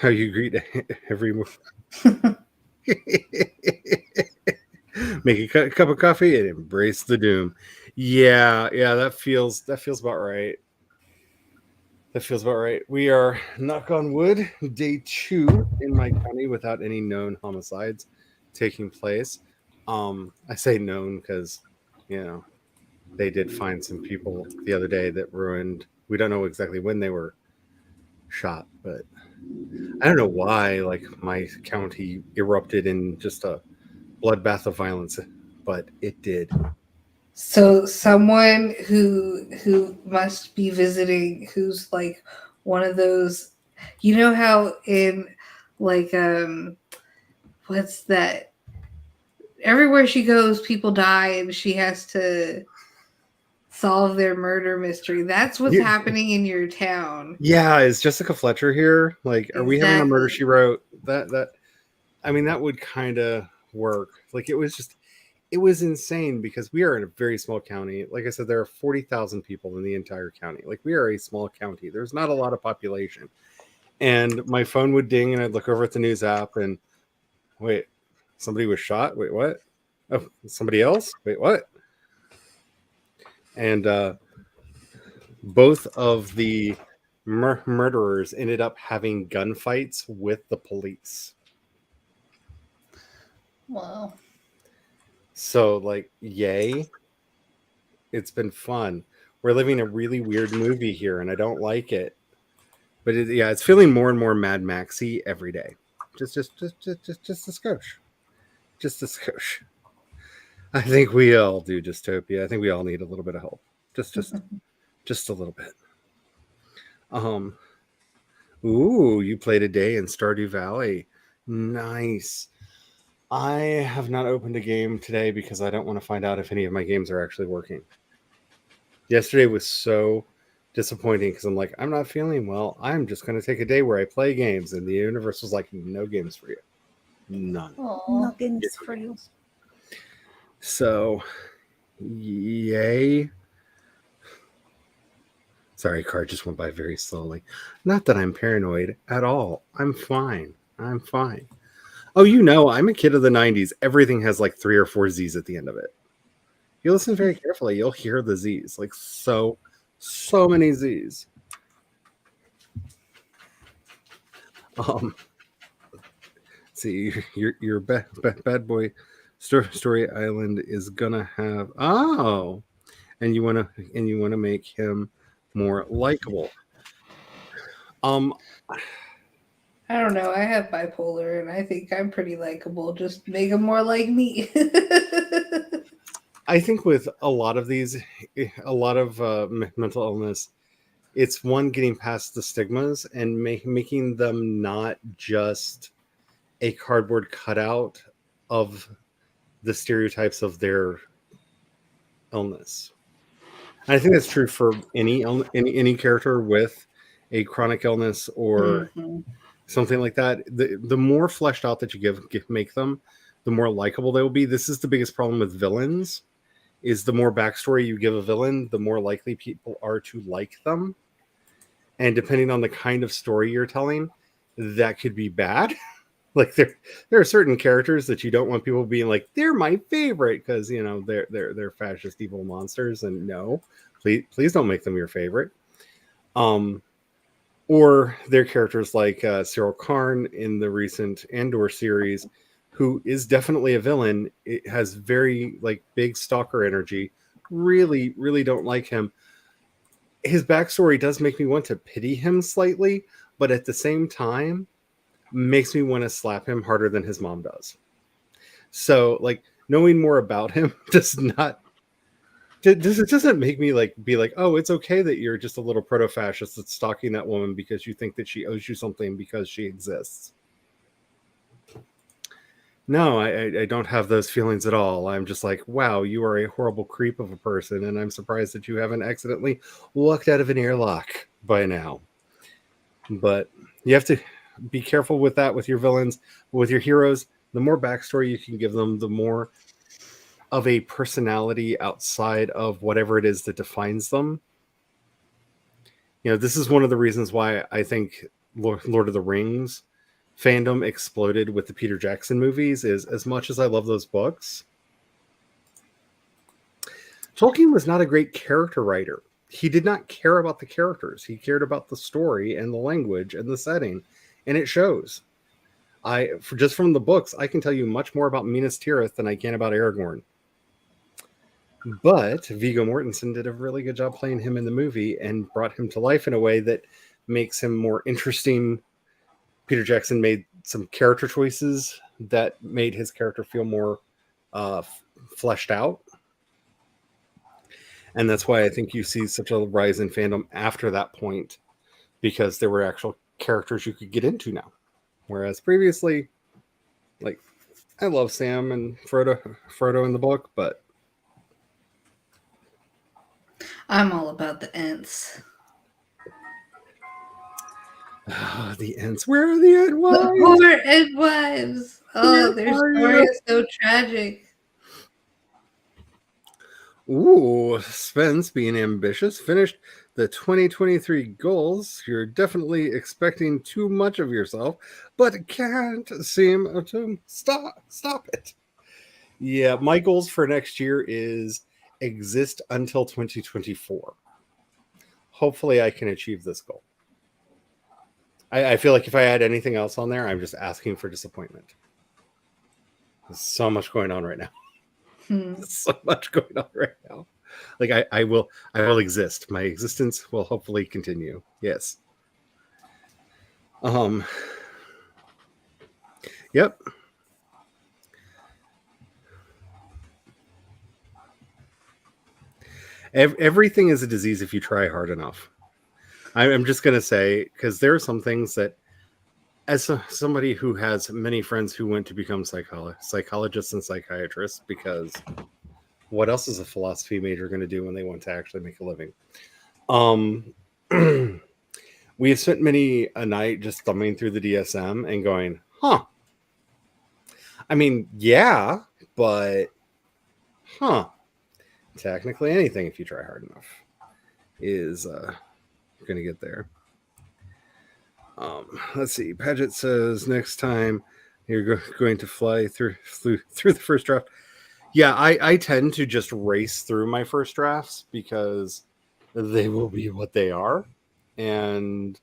How you greet every make a cup of coffee and embrace the doom. Yeah, that feels about right. That feels about right. We are, knock on wood, day 2 in my county without any known homicides taking place. I say known because, they did find some people the other day that ruined. We don't know exactly when they were shot, but I don't know why. Like my county erupted in just a bloodbath of violence, but it did. So someone who must be visiting, who's like one of those, you know how in like what's that? Everywhere she goes, people die, and she has to solve their murder mystery. That's what's happening in your town. Yeah, is Jessica Fletcher here? Like, are we having a murder she wrote? That I mean, that would kind of work. Like, it was insane because we are in a very small county. Like I said, there are 40,000 people in the entire county. Like, we are a small county. There's not a lot of population. And my phone would ding, and I'd look over at the news app and wait, somebody was shot? Wait, what? Oh, somebody else? Wait, what? And both of the murderers ended up having gunfights with the police. Wow. So, like, yay. It's been fun. We're living a really weird movie here, and I don't like it. But it's feeling more and more Mad Maxy every day. Just a skosh. Just a skosh. I think we all do dystopia. I think we all need a little bit of help. Just a little bit. Ooh, you played a day in Stardew Valley. Nice. I have not opened a game today because I don't want to find out if any of my games are actually working. Yesterday was so disappointing because I'm like, I'm not feeling well. I'm just going to take a day where I play games. And the universe was like, no games for you. None. No games for you. So, yay. Sorry, car just went by very slowly. Not that I'm paranoid at all. I'm fine. Oh, I'm a kid of the 90s. Everything has like 3 or 4 Z's at the end of it. You listen very carefully, you'll hear the Z's. Like so many Z's. See, your bad boy story island is gonna have and you wanna make him more likable. I don't know. I have bipolar, and I think I'm pretty likable. Just make them more like me. I think with a lot of mental illness, it's one, getting past the stigmas and making them not just a cardboard cutout of the stereotypes of their illness. And I think that's true for any character with a chronic illness or something like that. The more fleshed out that you make them, the more likable they will be. This is the biggest problem with villains, is the more backstory you give a villain, the more likely people are to like them. And depending on the kind of story you're telling, that could be bad. Like there are certain characters that you don't want people being like, they're my favorite because they're fascist evil monsters, and no, please don't make them your favorite. Or they're characters like Cyril Karn in the recent Andor series, who is definitely a villain. It has very big stalker energy. Really, really don't like him. His backstory does make me want to pity him slightly, but at the same time, makes me want to slap him harder than his mom does. So, knowing more about him does not It doesn't make me like be like, oh, it's okay that you're just a little proto-fascist that's stalking that woman because you think that she owes you something because she exists. No, I don't have those feelings at all. I'm just like, wow, you are a horrible creep of a person, and I'm surprised that you haven't accidentally walked out of an airlock by now. But you have to be careful with that with your villains. With your heroes, the more backstory you can give them, the more of a personality outside of whatever it is that defines them. This is one of the reasons why I think Lord of the Rings fandom exploded with the Peter Jackson movies. Is as much as I love those books, Tolkien was not a great character writer. He did not care about the characters. He cared about the story and the language and the setting, and it shows. Just from the books, I can tell you much more about Minas Tirith than I can about Aragorn. But Viggo Mortensen did a really good job playing him in the movie and brought him to life in a way that makes him more interesting. Peter Jackson made some character choices that made his character feel more fleshed out. And that's why I think you see such a rise in fandom after that point, because there were actual characters you could get into now. Whereas previously, like, I love Sam and Frodo in the book, but I'm all about the Ents. The Ents. Where are the Ent wives? The poor Ent wives. Oh, their story is so tragic. Ooh, Spence, being ambitious, finished the 2023 goals. You're definitely expecting too much of yourself, but can't seem to stop it. Yeah, my goals for next year is exist until 2024. Hopefully I can achieve this goal. I feel like if I add anything else on there, I'm just asking for disappointment. There's so much going on right now. So much going on right now. Like I will exist. My existence will hopefully continue. Yes. Yep. Everything is a disease if you try hard enough. I'm just going to say, because there are some things that, as somebody who has many friends who went to become psychologists and psychiatrists, because what else is a philosophy major going to do when they want to actually make a living? We have spent many a night just thumbing through the DSM and going, huh. I mean, yeah, but technically anything, if you try hard enough, is going to get there. Let's see. Paget says next time you're going to fly through the first draft. Yeah, I tend to just race through my first drafts because they will be what they are, and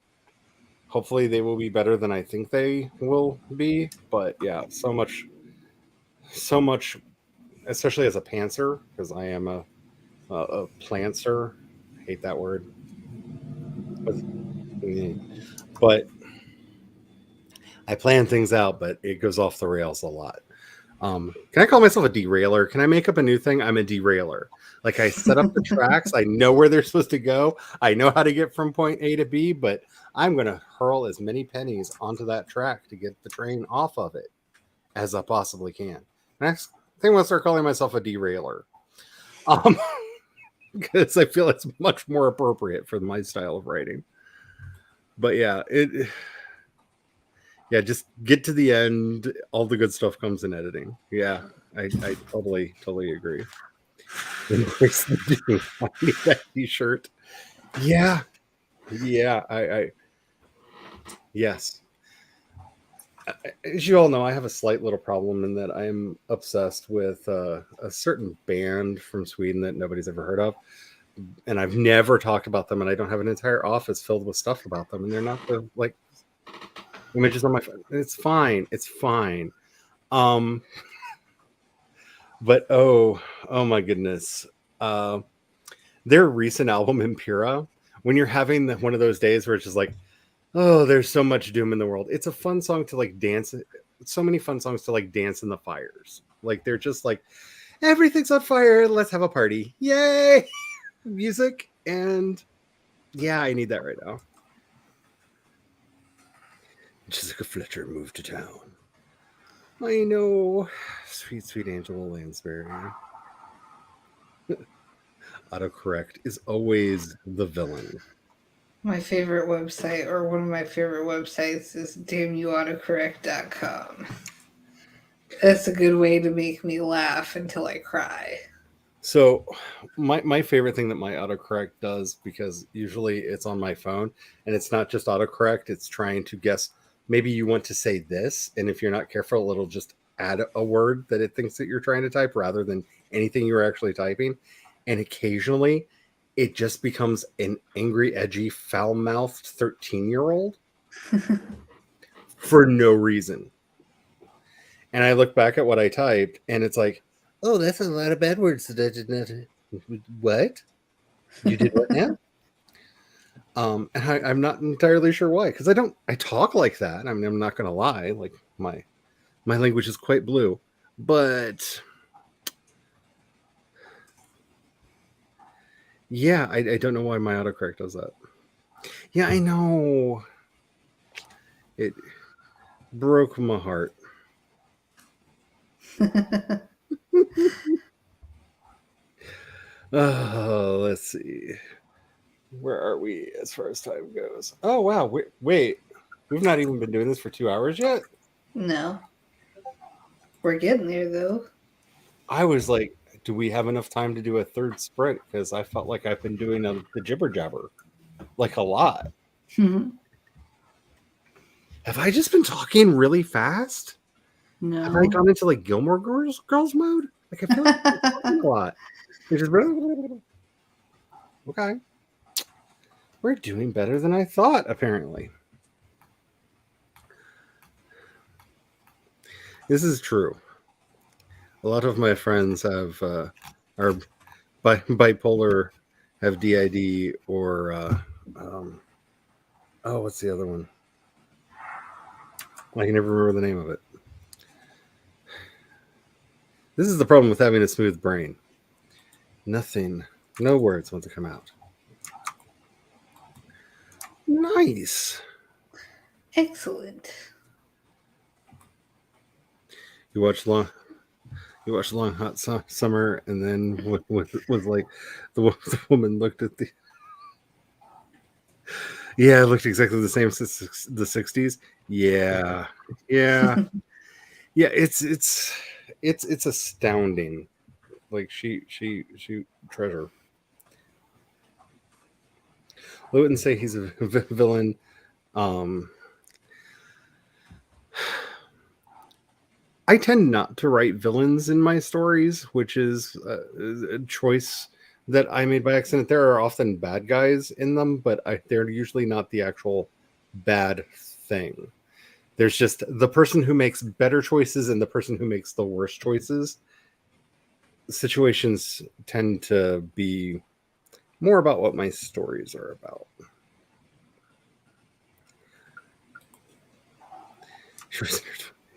hopefully they will be better than I think they will be. But yeah, so much, especially as a pantser, because I am a plantser. I hate that word. But I plan things out, but it goes off the rails a lot. Can I call myself a derailer? Can I make up a new thing? I'm a derailer. Like, I set up the tracks. I know where they're supposed to go. I know how to get from point A to B, but I'm going to hurl as many pennies onto that track to get the train off of it as I possibly can. Next thing, I'll start calling myself a derailer. Because I feel it's much more appropriate for my style of writing. But yeah, just get to the end. All the good stuff comes in editing. Yeah, I totally agree. Embrace the I need that t-shirt. Yeah, I yes. As you all know, I have a slight little problem in that I'm obsessed with a certain band from Sweden that nobody's ever heard of. And I've never talked about them, and I don't have an entire office filled with stuff about them, and they're not the like images on my phone. It's fine. But oh my goodness. Their recent album Impura, when you're having one of those days where it's just like, oh, there's so much doom in the world. It's a fun song to like dance. So many fun songs to like dance in the fires. Like, they're just like, everything's on fire. Let's have a party. Yay! Music. And yeah, I need that right now. Jessica Fletcher moved to town. I know. Sweet, sweet Angela Lansbury. Autocorrect is always the villain. My favorite website, or one of my favorite websites, is damnyouautocorrect.com. That's a good way to make me laugh until I cry. So my favorite thing that my autocorrect does, because usually it's on my phone and it's not just autocorrect, it's trying to guess, maybe you want to say this, and if you're not careful, it'll just add a word that it thinks that you're trying to type rather than anything you're actually typing. And occasionally it just becomes an angry, edgy, foul-mouthed 13-year-old for no reason. And I look back at what I typed and it's like, oh, that's a lot of bad words. What? You did what now? And I'm not entirely sure why, because I talk like that. I mean, I'm not going to lie. Like my language is quite blue, but yeah, I don't know why my autocorrect does that. Yeah, I know. It broke my heart. Oh, let's see. Where are we as far as time goes? Oh, wow. Wait. We've not even been doing this for 2 hours yet? No. We're getting there, though. I was like, do we have enough time to do a third sprint? Because I felt like I've been doing the jibber jabber like a lot. Mhm. Have I just been talking really fast? No. Have I gone into like Gilmore Girls mode? Like I feel like I'm talking a lot. It's just okay. We're doing better than I thought, apparently. This is true. A lot of my friends have are bipolar, have DID, or what's the other one? I can never remember the name of it. This is the problem with having a smooth brain. No words want to come out. Nice. Excellent. You watch Long Hot Summer, and then was like the woman looked at the. Yeah, it looked exactly the same as the 60s. Yeah. Yeah. It's astounding. Like she treasure. I wouldn't say he's a villain. I tend not to write villains in my stories, which is a choice that I made by accident. There are often bad guys in them, but they're usually not the actual bad thing. There's just the person who makes better choices and the person who makes the worst choices. Situations tend to be more about what my stories are about.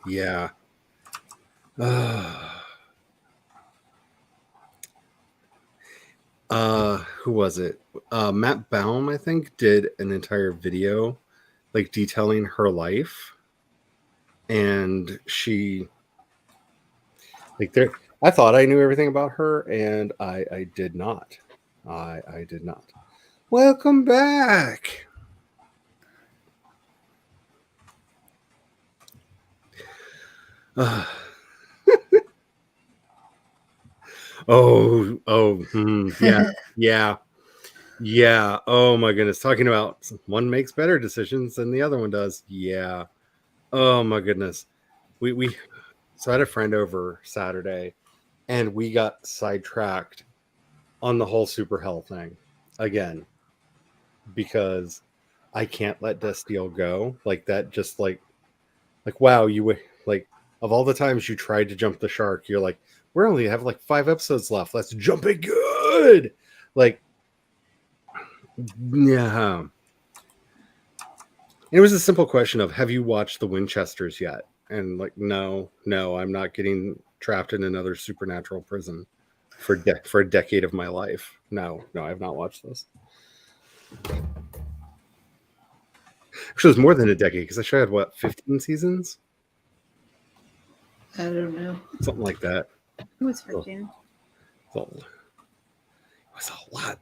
Yeah. Who was it? Matt Baum, I think, did an entire video like detailing her life. And she like there I thought I knew everything about her, and I did not. I did not. Welcome back. Yeah. Oh my goodness. Talking about one makes better decisions than the other one does. Yeah. Oh my goodness. So I had a friend over Saturday, and we got sidetracked on the whole super hell thing again, because I can't let Destiel go like that. Just like wow, you like of all the times you tried to jump the shark, you're like, we're only have like 5 episodes left. Let's jump it good. Like, yeah. It was a simple question of, have you watched the Winchesters yet? And like, no, I'm not getting trapped in another supernatural prison for a decade of my life. No, I have not watched this. Actually, it was more than a decade because the show had what, 15 seasons? I don't know. Something like that. It was 15. So, it was a lot.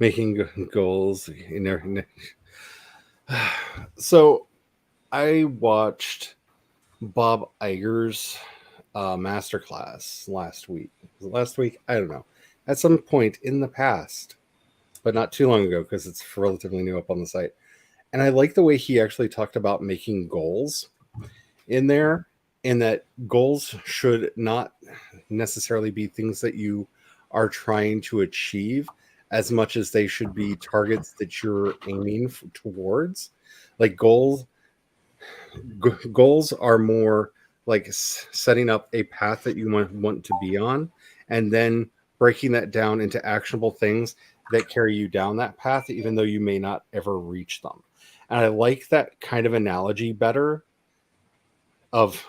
Making goals. So I watched Bob Iger's masterclass last week. Was it last week? I don't know. At some point in the past, but not too long ago because it's relatively new up on the site. And I like the way he actually talked about making goals in there, and that goals should not necessarily be things that you are trying to achieve as much as they should be targets that you're aiming towards. Like goals are more like setting up a path that you want to be on, and then breaking that down into actionable things that carry you down that path, even though you may not ever reach them. And I like that kind of analogy better of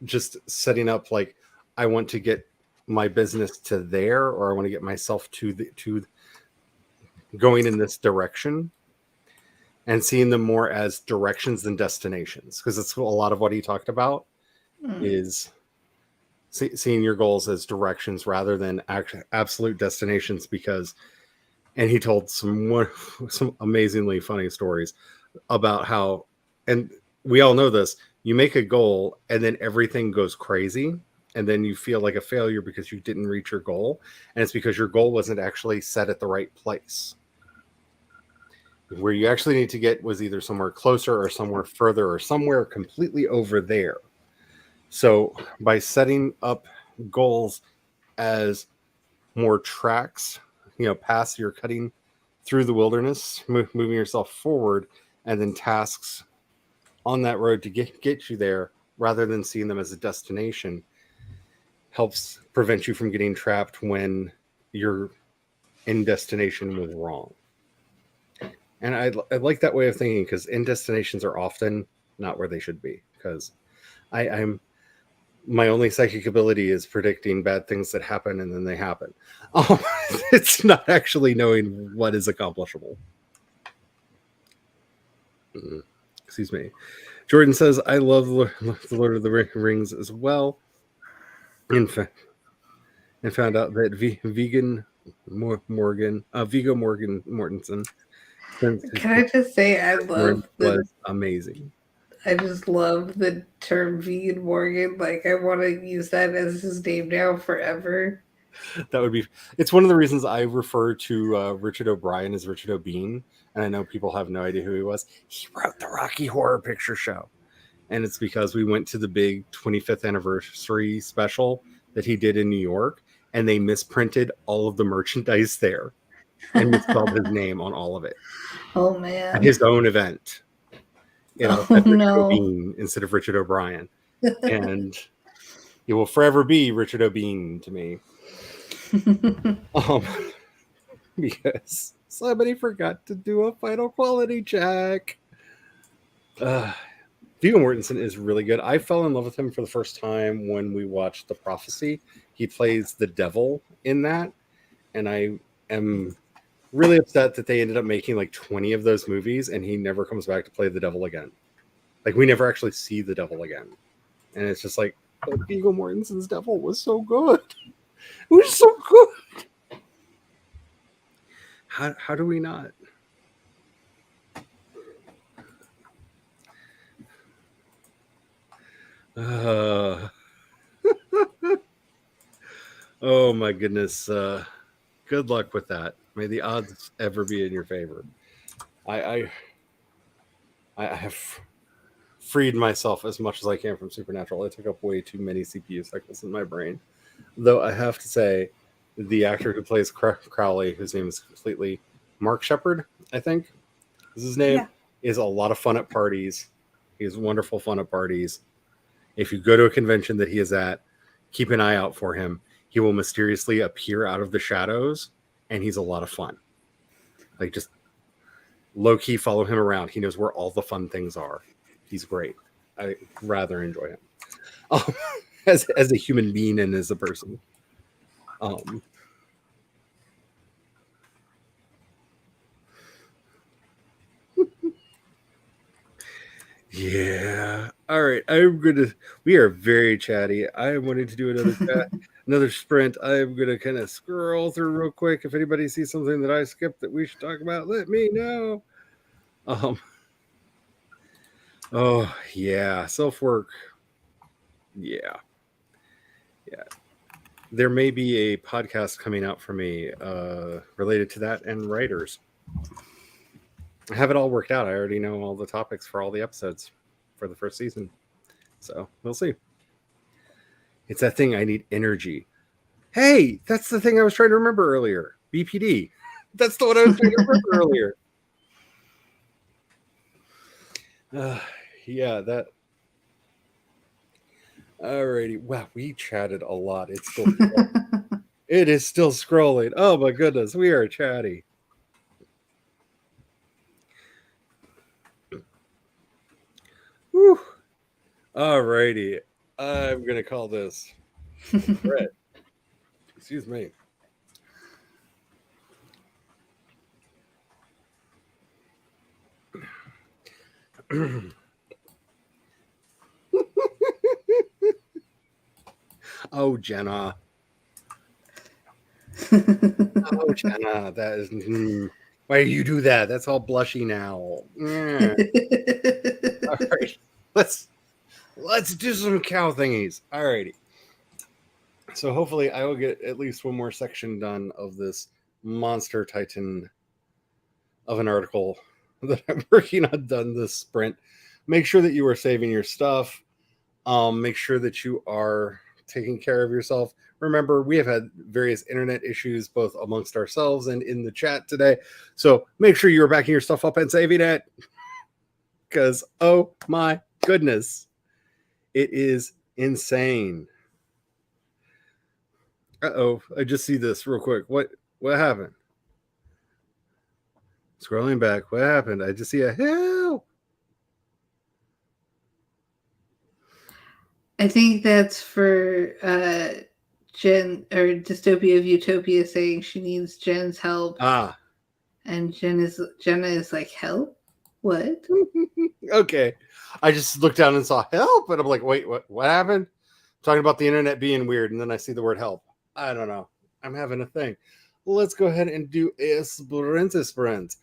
just setting up, like, I want to get my business to there, or I want to get myself to going in this direction, and seeing them more as directions than destinations. Because that's a lot of what he talked about is seeing your goals as directions rather than absolute destinations. Because, and he told some amazingly funny stories about how, and we all know this, you make a goal and then everything goes crazy, and then you feel like a failure because you didn't reach your goal, and it's because your goal wasn't actually set at the right place. Where you actually need to get was either somewhere closer or somewhere further or somewhere completely over there. So by setting up goals as more tracks, paths you're cutting through the wilderness, moving yourself forward, and then tasks on that road to get you there, rather than seeing them as a destination, helps prevent you from getting trapped when your end destination was wrong. And I like that way of thinking, because end destinations are often not where they should be. Because I'm my only psychic ability is predicting bad things that happen, and then they happen. It's not actually knowing what is accomplishable. Excuse me. Jordan says, I love the Lord of the Rings as well. In fact, and found out that Viggo Mortensen. Can I just say I love was amazing. I just love the term vegan Morgan. Like, I want to use that as his name now forever. That would be. It's one of the reasons I refer to Richard O'Brien as Richard O'Bean, and I know people have no idea who he was. He wrote the Rocky Horror Picture Show, and it's because we went to the big 25th anniversary special that he did in New York, and they misprinted all of the merchandise there and misspelled his name on all of it. Oh man! At his own event, it all said Richard O'Bean instead of Richard O'Brien, and he will forever be Richard O'Bean to me. Because somebody forgot to do a final quality check. Viggo Mortensen is really good. I fell in love with him for the first time when we watched The Prophecy. He plays the devil in that, and I am really upset that they ended up making like 20 of those movies, and he never comes back to play the devil again. Like, we never actually see the devil again, and it's just like, but Viggo Mortensen's devil was so good. It was so good. How do we not? Oh my goodness. Good luck with that. May the odds ever be in your favor. I have freed myself as much as I can from Supernatural. I took up way too many CPU cycles in my brain. Though I have to say, the actor who plays Crowley, whose name is completely Mark Shepard, I think is his name, is a lot of fun at parties. He's wonderful fun at parties. If you go to a convention that he is at, keep an eye out for him. He will mysteriously appear out of the shadows, and he's a lot of fun. Like, just low key follow him around. He knows where all the fun things are. He's great. I rather enjoy him um, as a human being and as a person. Um, yeah. All right. I'm gonna. We are very chatty. I wanted to do another chat, another sprint. I'm gonna kind of scroll through real quick. If anybody sees something that I skipped that we should talk about, let me know. Um. Oh yeah. Self work. Yeah. Yeah. There may be a podcast coming out for me related to that and writers. I have it all worked out. I already know all the topics for all the episodes for the first season. So we'll see. It's that thing I need energy. Hey, that's the thing I was trying to remember earlier. BPD. That's the one I was trying to remember earlier. Yeah, that. Alrighty. Wow, we chatted a lot. It's still it is still scrolling. Oh my goodness, we are chatty. Whew. Alrighty. I'm gonna call this Brett. Excuse me. Oh, Jenna. Oh, Jenna. That is. Why do you do that? That's all blushy now. Yeah. All right. Let's do some cow thingies. Alrighty. So hopefully I will get at least one more section done of this monster titan of an article that I'm working on done this sprint. Make sure that you are saving your stuff. Make sure that you are taking care of yourself. Remember, we have had various internet issues both amongst ourselves and in the chat today. So make sure you're backing your stuff up and saving it. Because, oh my goodness, it is insane. Uh-oh, I just see this real quick. What happened? Scrolling back, what happened? I just see a help. I think that's for Jen or Dystopia of Utopia saying she needs Jen's help, Ah, and Jenna is like, help? What? okay. I just looked down and saw help, and I'm like, wait, what happened? Talking about the internet being weird, and then I see the word help. I don't know. I'm having a thing. Let's go ahead and do a sprint.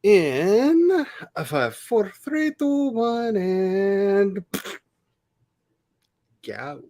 In a 5, 4, 3, 2, 1, and go.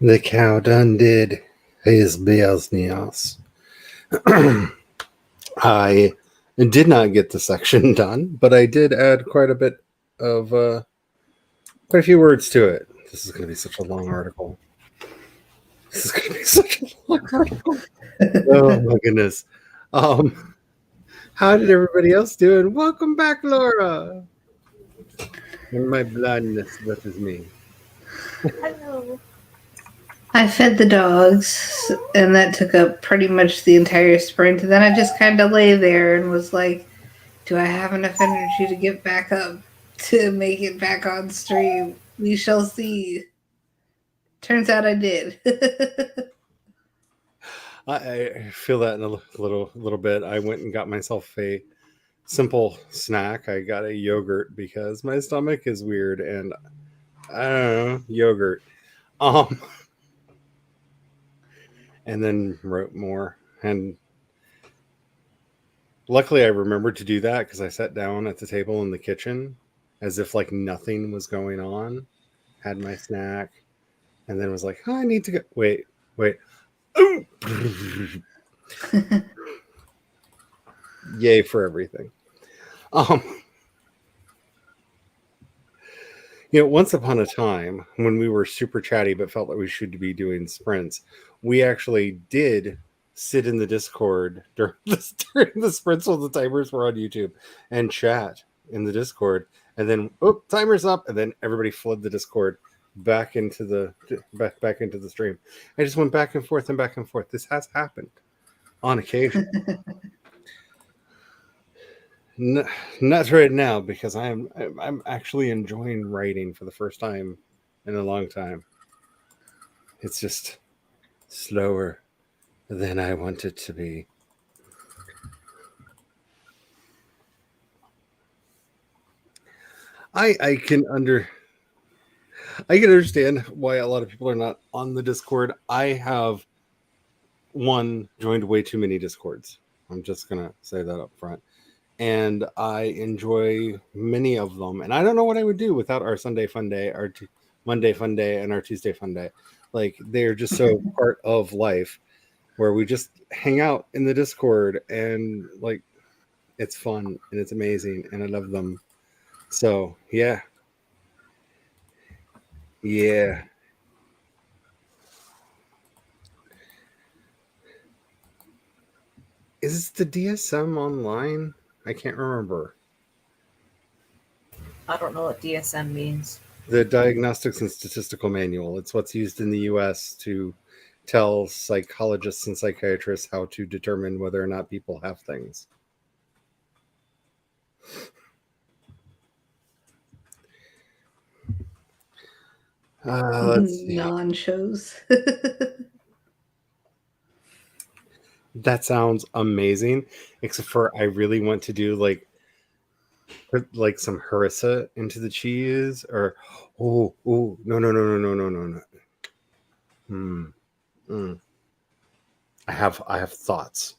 The cow done did his business. I did not get the section done, but I did add quite a bit of quite a few words to it. This is going to be such a long article. This is going to be such a long article. Oh my goodness. How did everybody else do? And welcome back, Laura. In my blindness, that is me. Hello. I fed the dogs, and that took up pretty much the entire sprint. And then I just kind of lay there and was like, do I have enough energy to get back up to make it back on stream? We shall see. Turns out I did. I feel that in a little bit. I went and got myself a simple snack. I got a yogurt because my stomach is weird, and I don't know, yogurt. And then wrote more. And luckily, I remembered to do that because I sat down at the table in the kitchen as if like nothing was going on. Had my snack, and then was like, oh, I need to go. Wait. Yay for everything. Once upon a time when we were super chatty but felt like we should be doing sprints, we actually did sit in the Discord during the sprints while the timers were on YouTube and chat in the Discord, and then timer's up, and then everybody fled the Discord back into the stream. I just went back and forth and back and forth. This has happened on occasion. Not right now because I'm actually enjoying writing for the first time in a long time. It's just slower than I want it to be. I can understand why a lot of people are not on the Discord. I have joined way too many Discords. I'm just gonna say that up front. And I enjoy many of them. And I don't know what I would do without our Sunday Fun Day, our Monday Fun Day, and our Tuesday Fun Day. Like, they're just so part of life where we just hang out in the Discord and, like, it's fun and it's amazing and I love them. So, yeah. Yeah. Is the DSM online? I can't remember. I don't know what DSM means. The Diagnostics and Statistical Manual. It's what's used in the U.S. to tell psychologists and psychiatrists how to determine whether or not people have things. Let's see. Non-shows. That sounds amazing, except for I really want to do put some harissa into the cheese, or no. I have thoughts.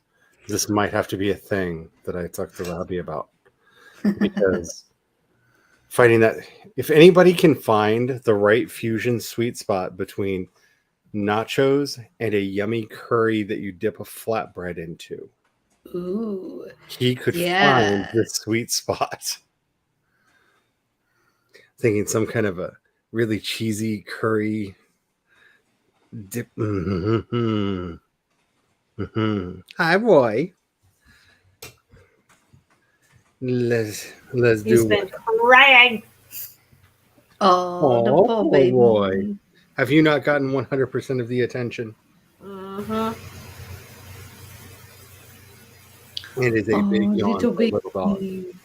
This might have to be a thing that I talk to Robbie about, because finding that, if anybody can find the right fusion sweet spot between nachos and a yummy curry that you dip a flatbread into, Ooh, he could find the sweet spot. Thinking some kind of a really cheesy curry dip. Hi, Roy. Let's He's do been it. crying. oh, the Oh, poor baby. Roy. Have you not gotten 100% of the attention? Mm-hmm. It is a big yawn little for a little dog. baby.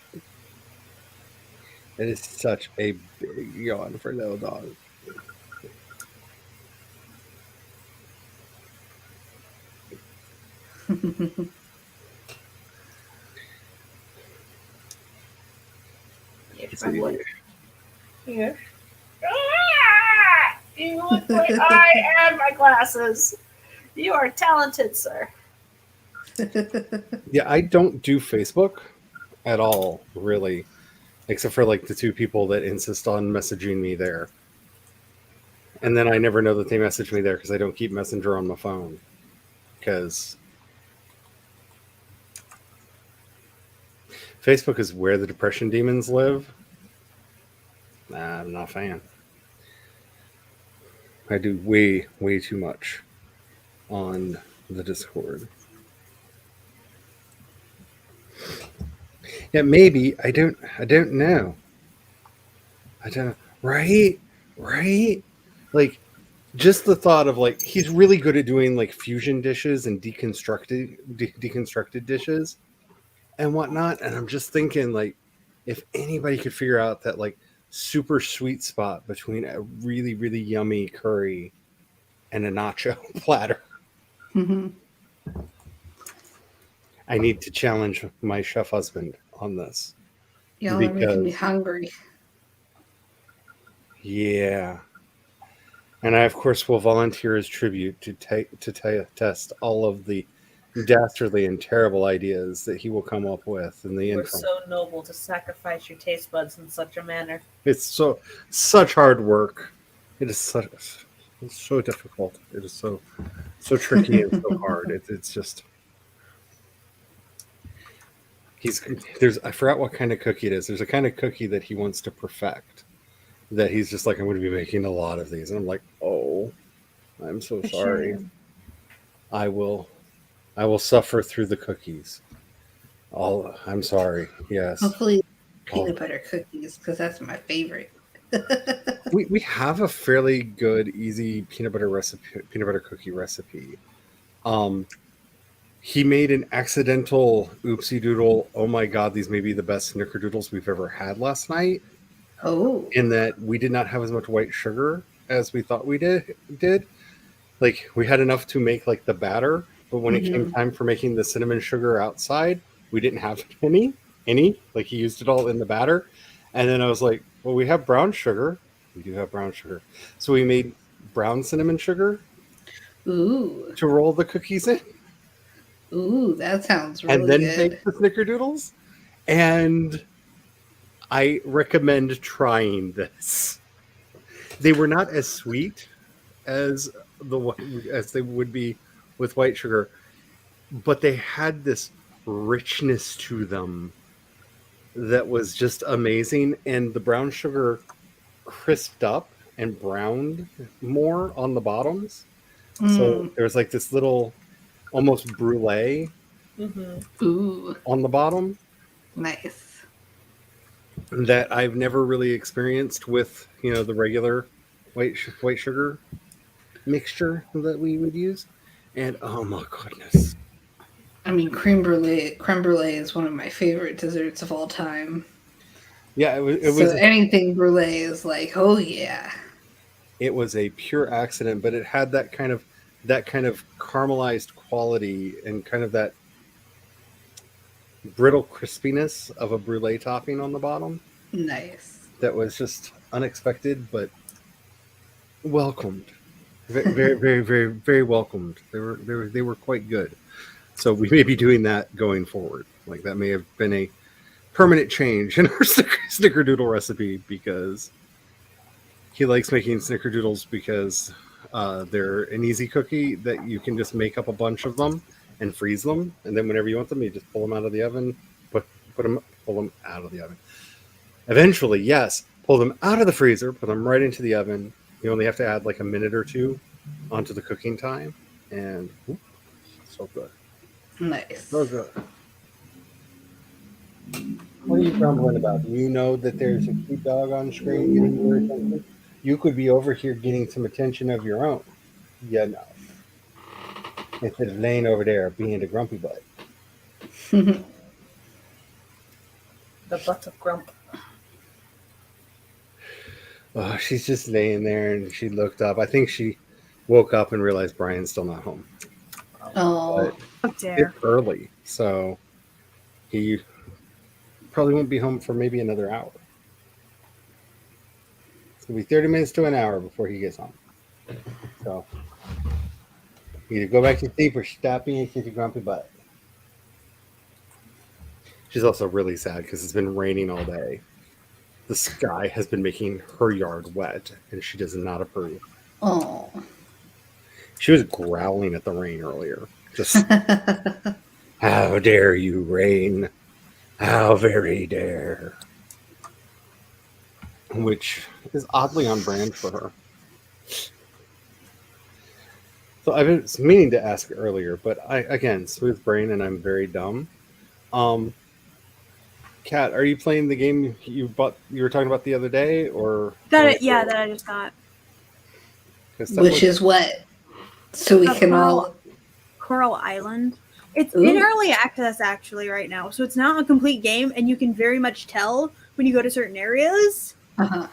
It is such a big yawn for a little dog. Yes, my boy. Yes. Ah! You look like I and my glasses. You are talented, sir. Yeah, I don't do Facebook. at all, really, except for like the two people that insist on messaging me there. And then I never know that they message me there because I don't keep Messenger on my phone. Because Facebook is where the depression demons live. Nah, I'm not a fan. I do way, way too much on the Discord. Yeah, maybe. I don't know. I don't right? Right? Like just the thought of like he's really good at doing like fusion dishes and deconstructed dishes and whatnot. And I'm just thinking like if anybody could figure out that like super sweet spot between a really, really yummy curry and a nacho platter. Mm-hmm. I need to challenge my chef husband on this. Y'all are making me Because hungry. yeah. And I, of course, will volunteer as tribute to test all of the dastardly and terrible ideas that he will come up with in the You are interim. so noble to sacrifice your taste buds in such a manner. It's such hard work. It is it's so difficult. It is so tricky and so hard. It's just there's I forgot what kind of cookie it is. There's a kind of cookie that he wants to perfect. That he's just like, I'm going to be making a lot of these, and I'm like, oh, I'm so sorry. I will suffer through the cookies. I'm sorry. Yes. Hopefully, peanut butter cookies, because that's my favorite. We have a fairly good, easy peanut butter cookie recipe. He made an accidental oopsie doodle. Oh my god, these may be the best snickerdoodles we've ever had last night. Oh. In that we did not have as much white sugar as we thought we did. Like we had enough to make like the batter, but when it came time for making the cinnamon sugar outside, we didn't have any. Like he used it all in the batter. And then I was like, well, we have brown sugar. We do have brown sugar. So we made brown cinnamon sugar Ooh. to roll the cookies in. Ooh, that sounds really and then good. bake the snickerdoodles. And I recommend trying this. They were not as sweet as they would be with white sugar, but they had this richness to them that was just amazing. And the brown sugar crisped up and browned more on the bottoms. So there was like this little almost brulee Ooh, on the bottom. nice. That I've never really experienced with the regular white sugar mixture that we would use, and oh my goodness! I mean, creme brulee is one of my favorite desserts of all time. Yeah, it was. So anything brulee is like, oh yeah. It was a pure accident, but it had that kind of caramelized quality and kind of that brittle crispiness of a brulee topping on the bottom. Nice. That was just unexpected, but welcomed. Very, very, very, very welcomed. They were quite good. So we may be doing that going forward. Like that may have been a permanent change in our snickerdoodle recipe because he likes making snickerdoodles because they're an easy cookie that you can just make up a bunch of them and freeze them, and then whenever you want them, you just pull them out of the oven. Pull them out of the oven. Eventually, yes, pull them out of the freezer, put them right into the oven. You only have to add like a minute or two onto the cooking time, and so good. Nice. So good. What are you grumbling about? You know that there's a cute dog on screen getting your attention. You could be over here getting some attention of your own. Yeah, no. Instead of laying over there being a grumpy butt. The butt of grump. Oh, she's just laying there, and she looked up. I think she woke up and realized Brian's still not home. Oh, How dare. It's early, so he probably won't be home for maybe another hour. It's gonna be 30 minutes to an hour before he gets home. So either go back to sleep or stop being such a grumpy butt. She's also really sad because it's been raining all day. The sky has been making her yard wet, and she does not approve. Oh. She was growling at the rain earlier. Just, how dare you, rain? How very dare. Which is oddly on brand for her. So I've been meaning to ask earlier, but again, smooth brain and I'm very dumb. Kat, are you playing the game you were talking about the other day, or that I just got. Which is what? So we can all Coral Island. It's Ooh. in early access actually right now, so it's not a complete game, and you can very much tell when you go to certain areas. Uh-huh.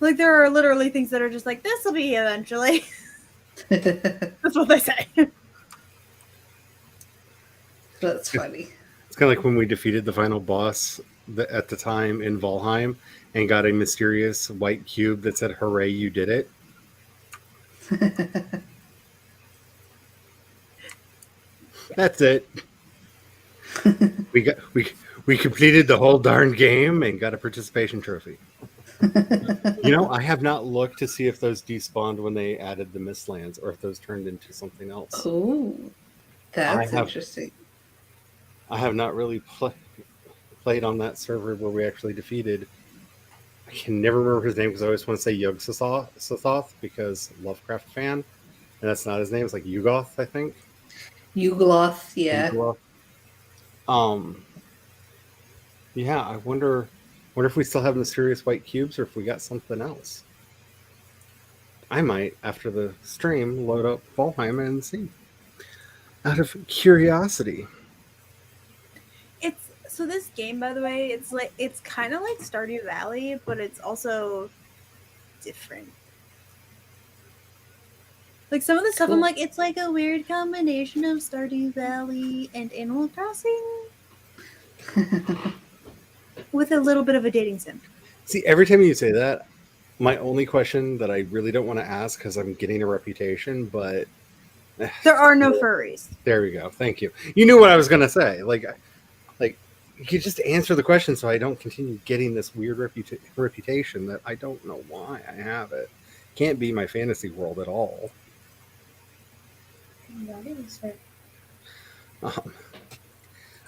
Like there are literally things that are just like, this will be eventually. That's what they say. That's funny. It's kind of like when we defeated the final boss at the time in Valheim and got a mysterious white cube that said, "Hooray, you did it." That's it. We completed the whole darn game and got a participation trophy. You know, I have not looked to see if those despawned when they added the Mistlands or if those turned into something else. Oh, that's interesting. I have not really played on that server where we actually defeated. I can never remember his name because I always want to say Yog Sothoth because Lovecraft fan, and that's not his name. It's like Yugoth, I think. Yugoloth, yeah. Yugoloth. Yeah, I wonder if we still have mysterious white cubes or if we got something else. I might, after the stream, load up Valheim and see. Out of curiosity. So this game, by the way, it's kind of like Stardew Valley, but it's also different. Like some of the stuff, Cool. I'm like, it's like a weird combination of Stardew Valley and Animal Crossing. With a little bit of a dating sim. See, every time you say that, my only question that I really don't want to ask because I'm getting a reputation, but there are no furries. There we go. Thank you. You knew what I was going to say. Like you could just answer the question so I don't continue getting this weird reputation that I don't know why I have it. Can't be my fantasy world at all.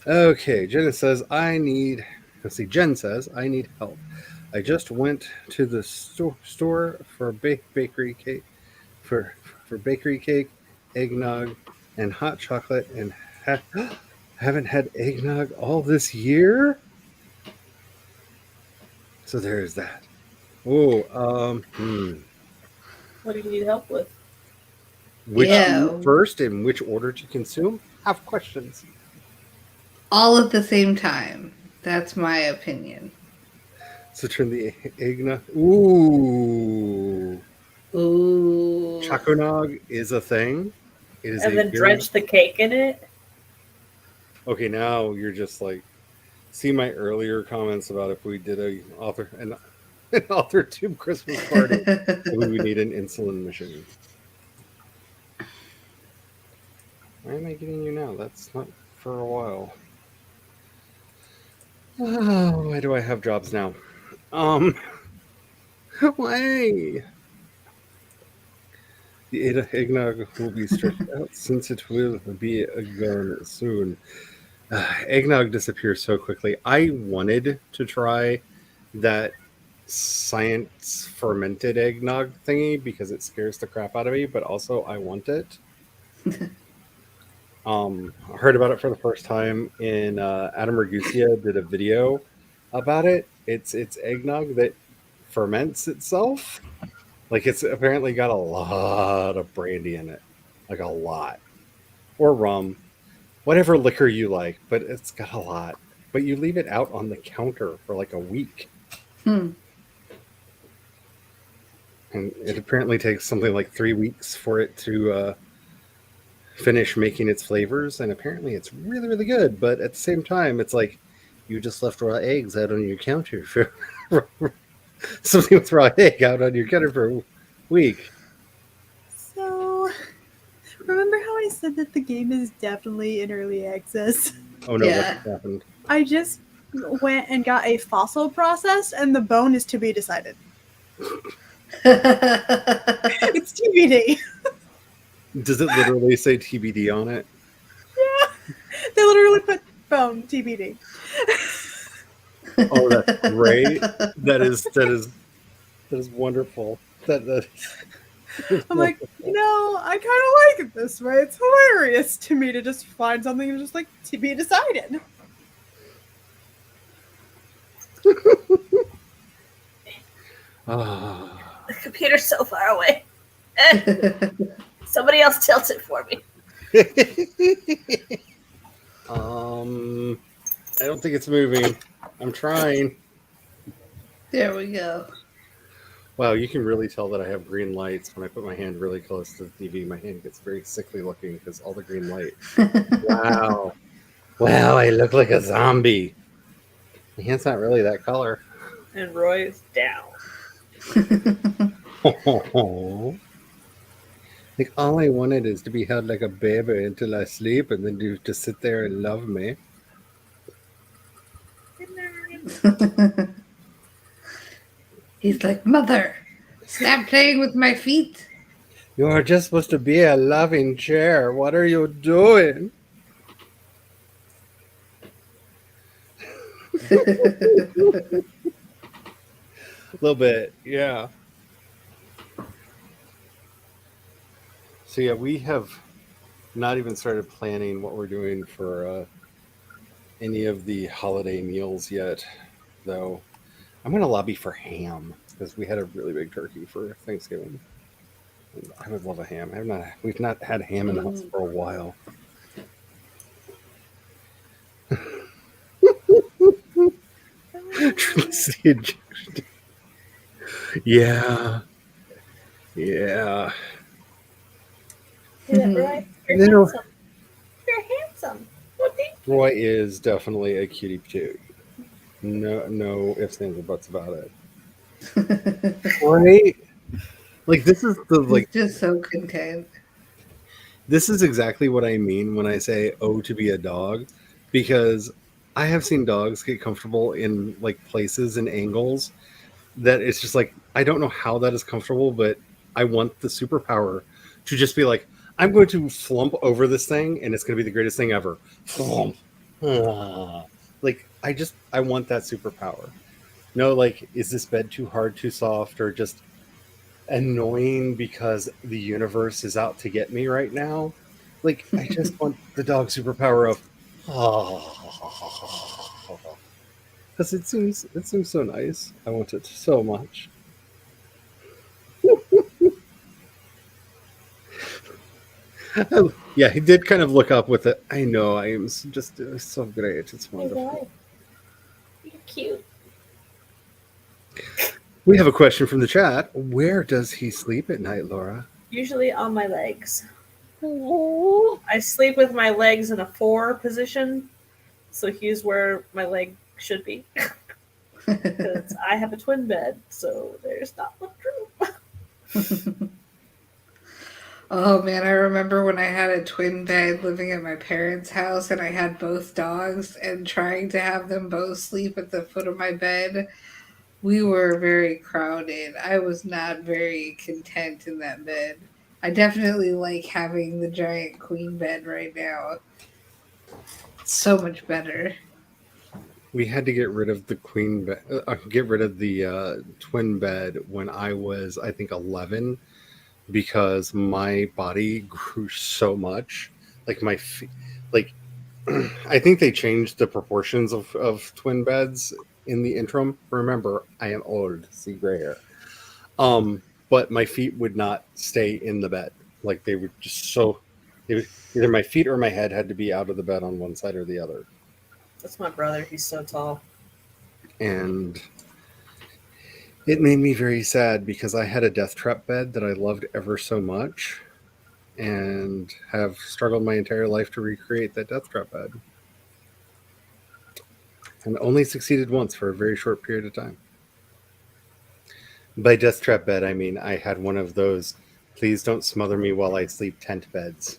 Okay, Jen says, Jen says, I need help. I just went to the store for bakery cake, for bakery cake, eggnog, and hot chocolate, and haven't had eggnog all this year. So there's that. Oh, What do you need help with? Which to eat first and which order to consume? Have questions. All at the same time. That's my opinion. So turn the eggnog. Ooh. Choconog is a thing. It is and then dredge the cake in it. Okay, now you're just like, see my earlier comments about if we did an author tube Christmas party, we would need an insulin machine. Why am I getting you now? That's not for a while. Oh, why do I have jobs now? Why? The eggnog will be stretched out since it will be gone soon. Eggnog disappears so quickly. I wanted to try that science fermented eggnog thingy because it scares the crap out of me, but also I want it. I heard about it for the first time in Adam Ragusia did a video about it. It's eggnog that ferments itself. Like it's apparently got a lot of brandy in it. Like a lot. Or rum. Whatever liquor you like, but it's got a lot. But you leave it out on the counter for like a week. And it apparently takes something like 3 weeks for it to finish making its flavors. And apparently it's really, really good. But at the same time, it's like you just left raw eggs out on your counter for something with raw egg out on your counter for a week. So, remember how I said that the game is definitely in early access? Oh no, Yeah. what happened? I just went and got a fossil processed, and the bone is to be decided. It's TBD. Does it literally say TBD on it? Yeah, they literally put bone TBD. Oh, that's great. That is wonderful. That is I'm like, wonderful. I kind of like it this way. It's hilarious to me to just find something and just like to be decided. Ah. The computer's so far away. Somebody else tilt it for me. I don't think it's moving. I'm trying. There we go. Wow, you can really tell that I have green lights when I put my hand really close to the TV. My hand gets very sickly looking because all the green light. Wow. Wow, I look like a zombie. My hand's not really that color. And Roy is down. Like all I wanted is to be held like a baby until I sleep, and then you just sit there and love me. Good night. He's like, Mother, stop playing with my feet. You are just supposed to be a loving chair. What are you doing? A little bit, yeah. So yeah, we have not even started planning what we're doing for any of the holiday meals yet, though. I'm going to lobby for ham because we had a really big turkey for Thanksgiving. And I would love a ham. We've not had ham in the house for a while. Yeah. Yeah. Yeah, Roy, you're No. handsome. You're handsome. What the? Roy is definitely a cutie patootie. No ifs, ands, or buts about it. Right? Like this is the He's just so content. this is exactly what I mean when I say "oh to be a dog," because I have seen dogs get comfortable in like places and angles that it's just like I don't know how that is comfortable, but I want the superpower to just be like I'm going to flump over this thing and it's going to be the greatest thing ever. Flump. Ah. Like I want that superpower. No, like is this bed too hard, too soft, or just annoying because the universe is out to get me right now? Like I just want the dog superpower of because it seems so nice. I want it so much. Yeah, he did kind of look up with it. I know. I am just so great. It's Hey, wonderful. Roy. You're cute. We have a question from the chat. Where does he sleep at night, Laura? Usually on my legs. I sleep with my legs in a 4 position, so he's where my leg should be. Because I have a twin bed, so there's not much room. Oh man, I remember when I had a twin bed living at my parents' house and I had both dogs and trying to have them both sleep at the foot of my bed. We were very crowded. I was not very content in that bed. I definitely like having the giant queen bed right now. It's so much better. We had to get rid of the queen bed, get rid of the twin bed when I was, I think, 11, because my body grew so much. Like my feet, like I think they changed the proportions of twin beds in the interim. Remember, I am old, see gray hair. But my feet would not stay in the bed. Like they would just either my feet or my head had to be out of the bed on one side or the other. That's my brother. He's so tall. And it made me very sad because I had a death trap bed that I loved ever so much and have struggled my entire life to recreate that death trap bed. And only succeeded once for a very short period of time. By death trap bed, I mean I had one of those please don't smother me while I sleep tent beds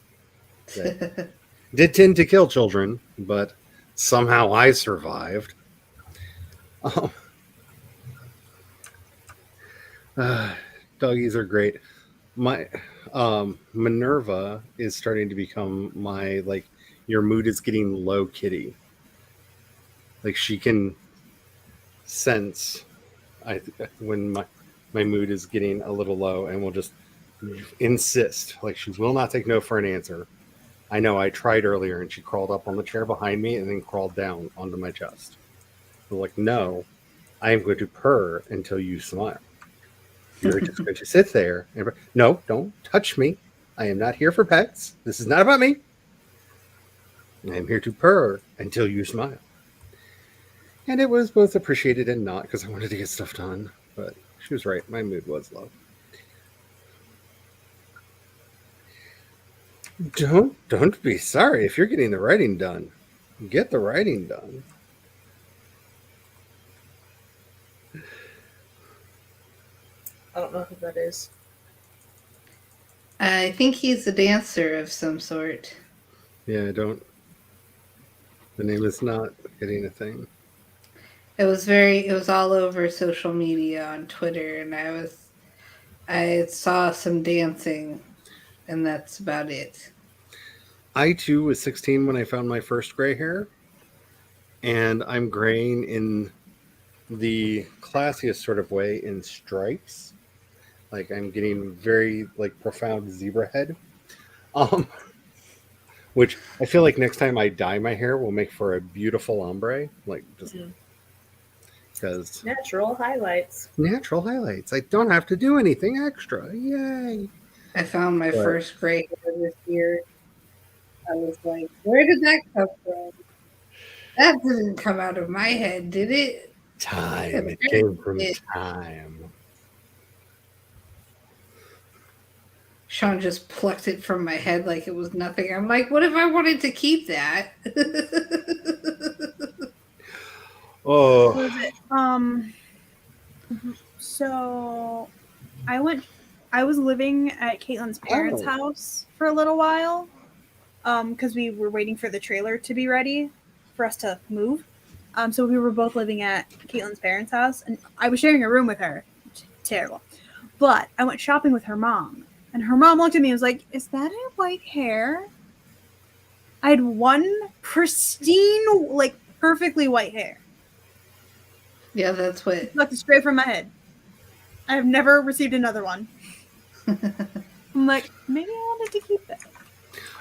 that did tend to kill children, but somehow I survived. Um, doggies are great. My Minerva is starting to become my like your mood is getting low kitty. Like she can sense I when my mood is getting a little low and will just insist like she will not take no for an answer. I know I tried earlier and she crawled up on the chair behind me and then crawled down onto my chest. So like no, I am going to purr until you smile. You're just going to sit there and no, don't touch me. I am not here for pets. This is not about me. I am here to purr until you smile. And it was both appreciated and not because I wanted to get stuff done. But she was right. My mood was low. Don't be sorry if you're getting the writing done. Get the writing done. I don't know who that is. I think he's a dancer of some sort. Yeah, don't. The name is not getting a thing. It was all over social media on Twitter, and I saw some dancing, and that's about it. I too was 16 when I found my first gray hair, and I'm graying in the classiest sort of way in stripes. Like I'm getting very like profound zebra head. Um, which I feel like next time I dye my hair will make for a beautiful ombre. Like just because Natural highlights. natural highlights. I don't have to do anything extra. Yay! I found my But- first gray hair this year. I was like, where did that come from? That didn't come out of my head, did it? Time. It came from time. Sean just plucked it from my head like it was nothing. I'm like, what if I wanted to keep that? Oh, What was it? So I was living at Caitlin's parents' Oh. house for a little while. Because we were waiting for the trailer to be ready for us to move. So we were both living at Caitlin's parents' house, and I was sharing a room with her. Terrible. But I went shopping with her mom, and her mom looked at me and was like, "Is that a white hair?" I had one pristine, like perfectly white hair. Yeah, that's what. Plucked it straight from my head. I have never received another one. I'm like, maybe I wanted to keep it.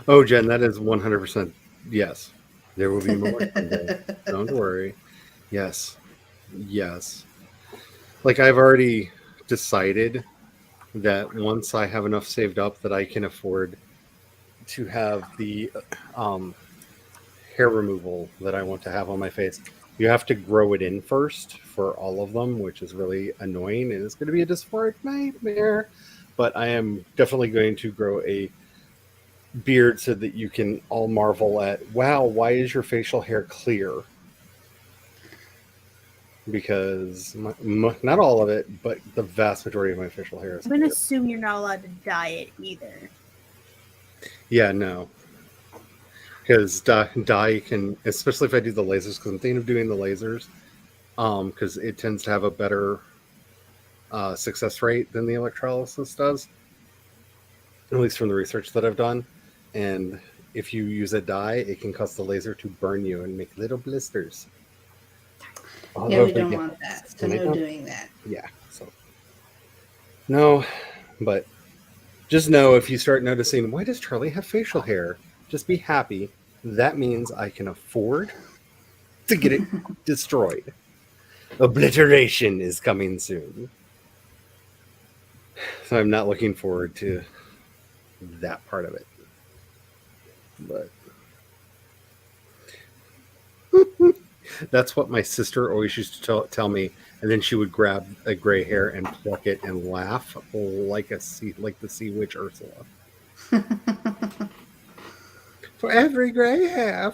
oh, Jen, that is 100% yes. There will be more someday. Don't worry. Yes. Yes. Like I've already decided that once I have enough saved up that I can afford to have the hair removal that I want to have on my face, you have to grow it in first for all of them, which is really annoying and it's going to be a dysphoric nightmare. But I am definitely going to grow a beard so that you can all marvel at, wow, why is your facial hair clear? Because not all of it, but the vast majority of my facial hair is I'm gonna clear. assume you're not allowed to dye it either. Yeah, no. Because dye can, especially if I do the lasers, because I'm thinking of doing the lasers, because it tends to have a better success rate than the electrolysis does, at least from the research that I've done. And if you use a dye, it can cause the laser to burn you and make little blisters. Yeah, we don't want that. So And I no don't- doing that. Yeah, so no, but just know if you start noticing, why does Charlie have facial hair? Just be happy. That means I can afford to get it destroyed. Obliteration is coming soon. So I'm not looking forward to that part of it. But that's what my sister always used to tell me, and then she would grab a gray hair and pluck it and laugh like the sea witch Ursula. For every gray hair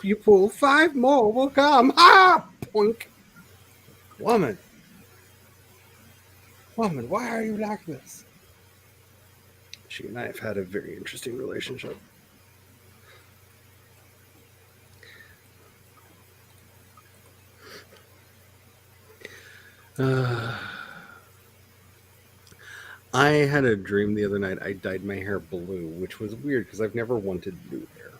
you pull, 5 more will come. Ah, poink. Woman, why are you like this? She and I have had a very interesting relationship. I had a dream the other night. I dyed my hair blue, which was weird because I've never wanted blue hair.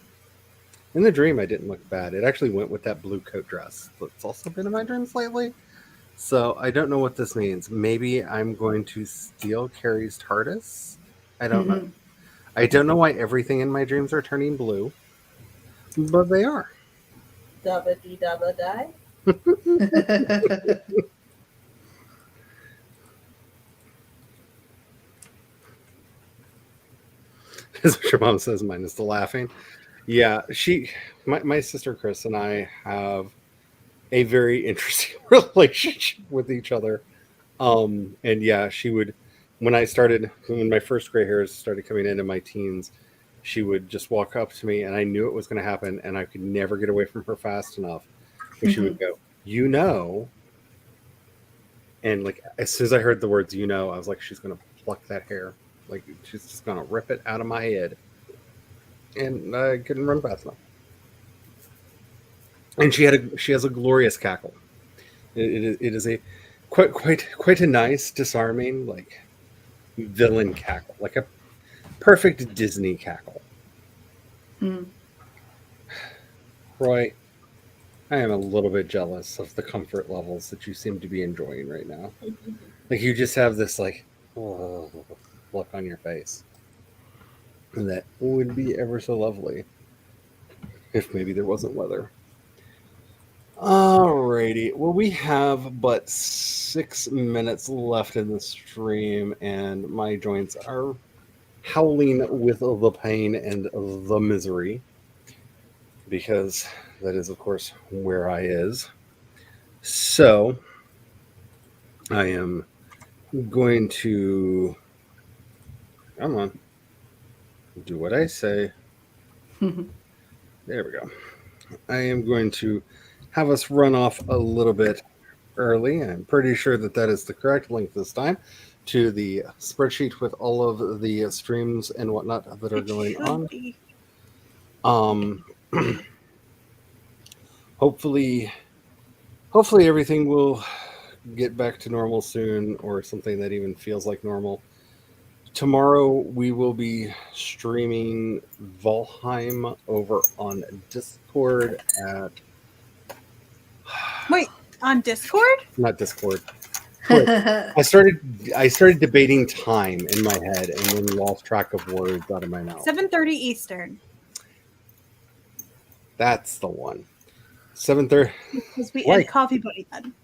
In the dream, I didn't look bad. It actually went with that blue coat dress that's also been in my dreams lately. So I don't know what this means. Maybe I'm going to steal Carrie's TARDIS. I don't know. I don't know why everything in my dreams are turning blue, but they are. Dabba dee dabba die. As your mom says, minus the laughing. Yeah, my sister Chris and I have a very interesting relationship with each other. And yeah, she would, when my first gray hairs started coming into my teens, she would just walk up to me and I knew it was going to happen and I could never get away from her fast enough. But she would go, you know, and like, as soon as I heard the words, you know, I was like, she's going to pluck that hair. Like, she's just going to rip it out of my head. And I couldn't run fast enough. And she has a glorious cackle. It is a quite a nice, disarming, like villain cackle, like a perfect Disney cackle. Roy, I am a little bit jealous of the comfort levels that you seem to be enjoying right now. Like you just have this like look on your face, and that would be ever so lovely if maybe there wasn't weather. Alrighty. Well, we have but 6 minutes left in the stream, and my joints are howling with the pain and the misery because that is, of course, where I is. So I am going to come on, do what I say. There we go. I am going to have us run off a little bit early. I'm pretty sure that that is the correct link this time to the spreadsheet with all of the streams and whatnot that are going on. Hopefully everything will get back to normal soon, or something that even feels like normal. Tomorrow we will be streaming Valheim over on Discord at Wait, on Discord? not Discord. I started debating time in my head and then lost track of words out of my mouth. 7:30 Eastern. That's the one. 7:30. Because we Right. end Coffee Buddy then.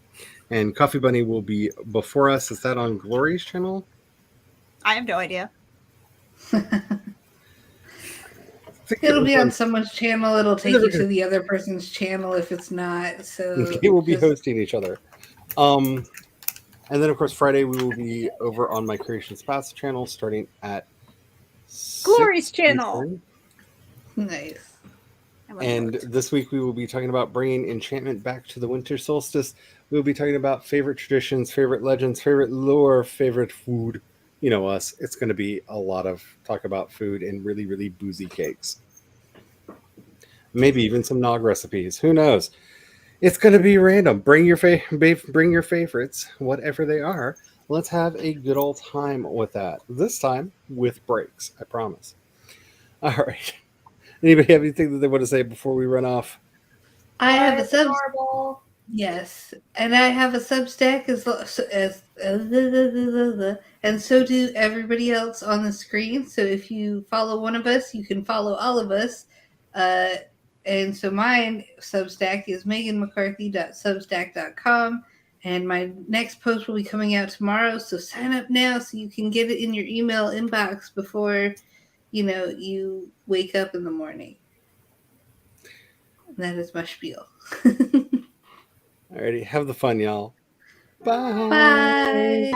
And Coffee Bunny will be before us. Is that on Glory's channel? I have no idea. It'll be on someone's channel. It'll take you to the other person's channel if it's not. So they will be hosting each other. And then, of course, Friday we will be over on my Creations Paths channel starting at Glory's 6 channel. Eastern. Nice. And this week we will be talking about bringing enchantment back to the winter solstice. We'll be talking about favorite traditions, favorite legends, favorite lore, favorite food. You know us. It's going to be a lot of talk about food and really, really boozy cakes. Maybe even some nog recipes. Who knows? It's going to be random. Bring your favorites, whatever they are. Let's have a good old time with that. This time with breaks, I promise. All right. Anybody have anything that they want to say before we run off? I have a sub. Adorable. Yes, and I have a Substack and so do everybody else on the screen. So if you follow one of us, you can follow all of us. And so mine Substack is meganmccarthy.substack.com, and my next post will be coming out tomorrow. So sign up now so you can get it in your email inbox before you wake up in the morning. And that is my spiel. Alrighty, have the fun, y'all. Bye. Bye.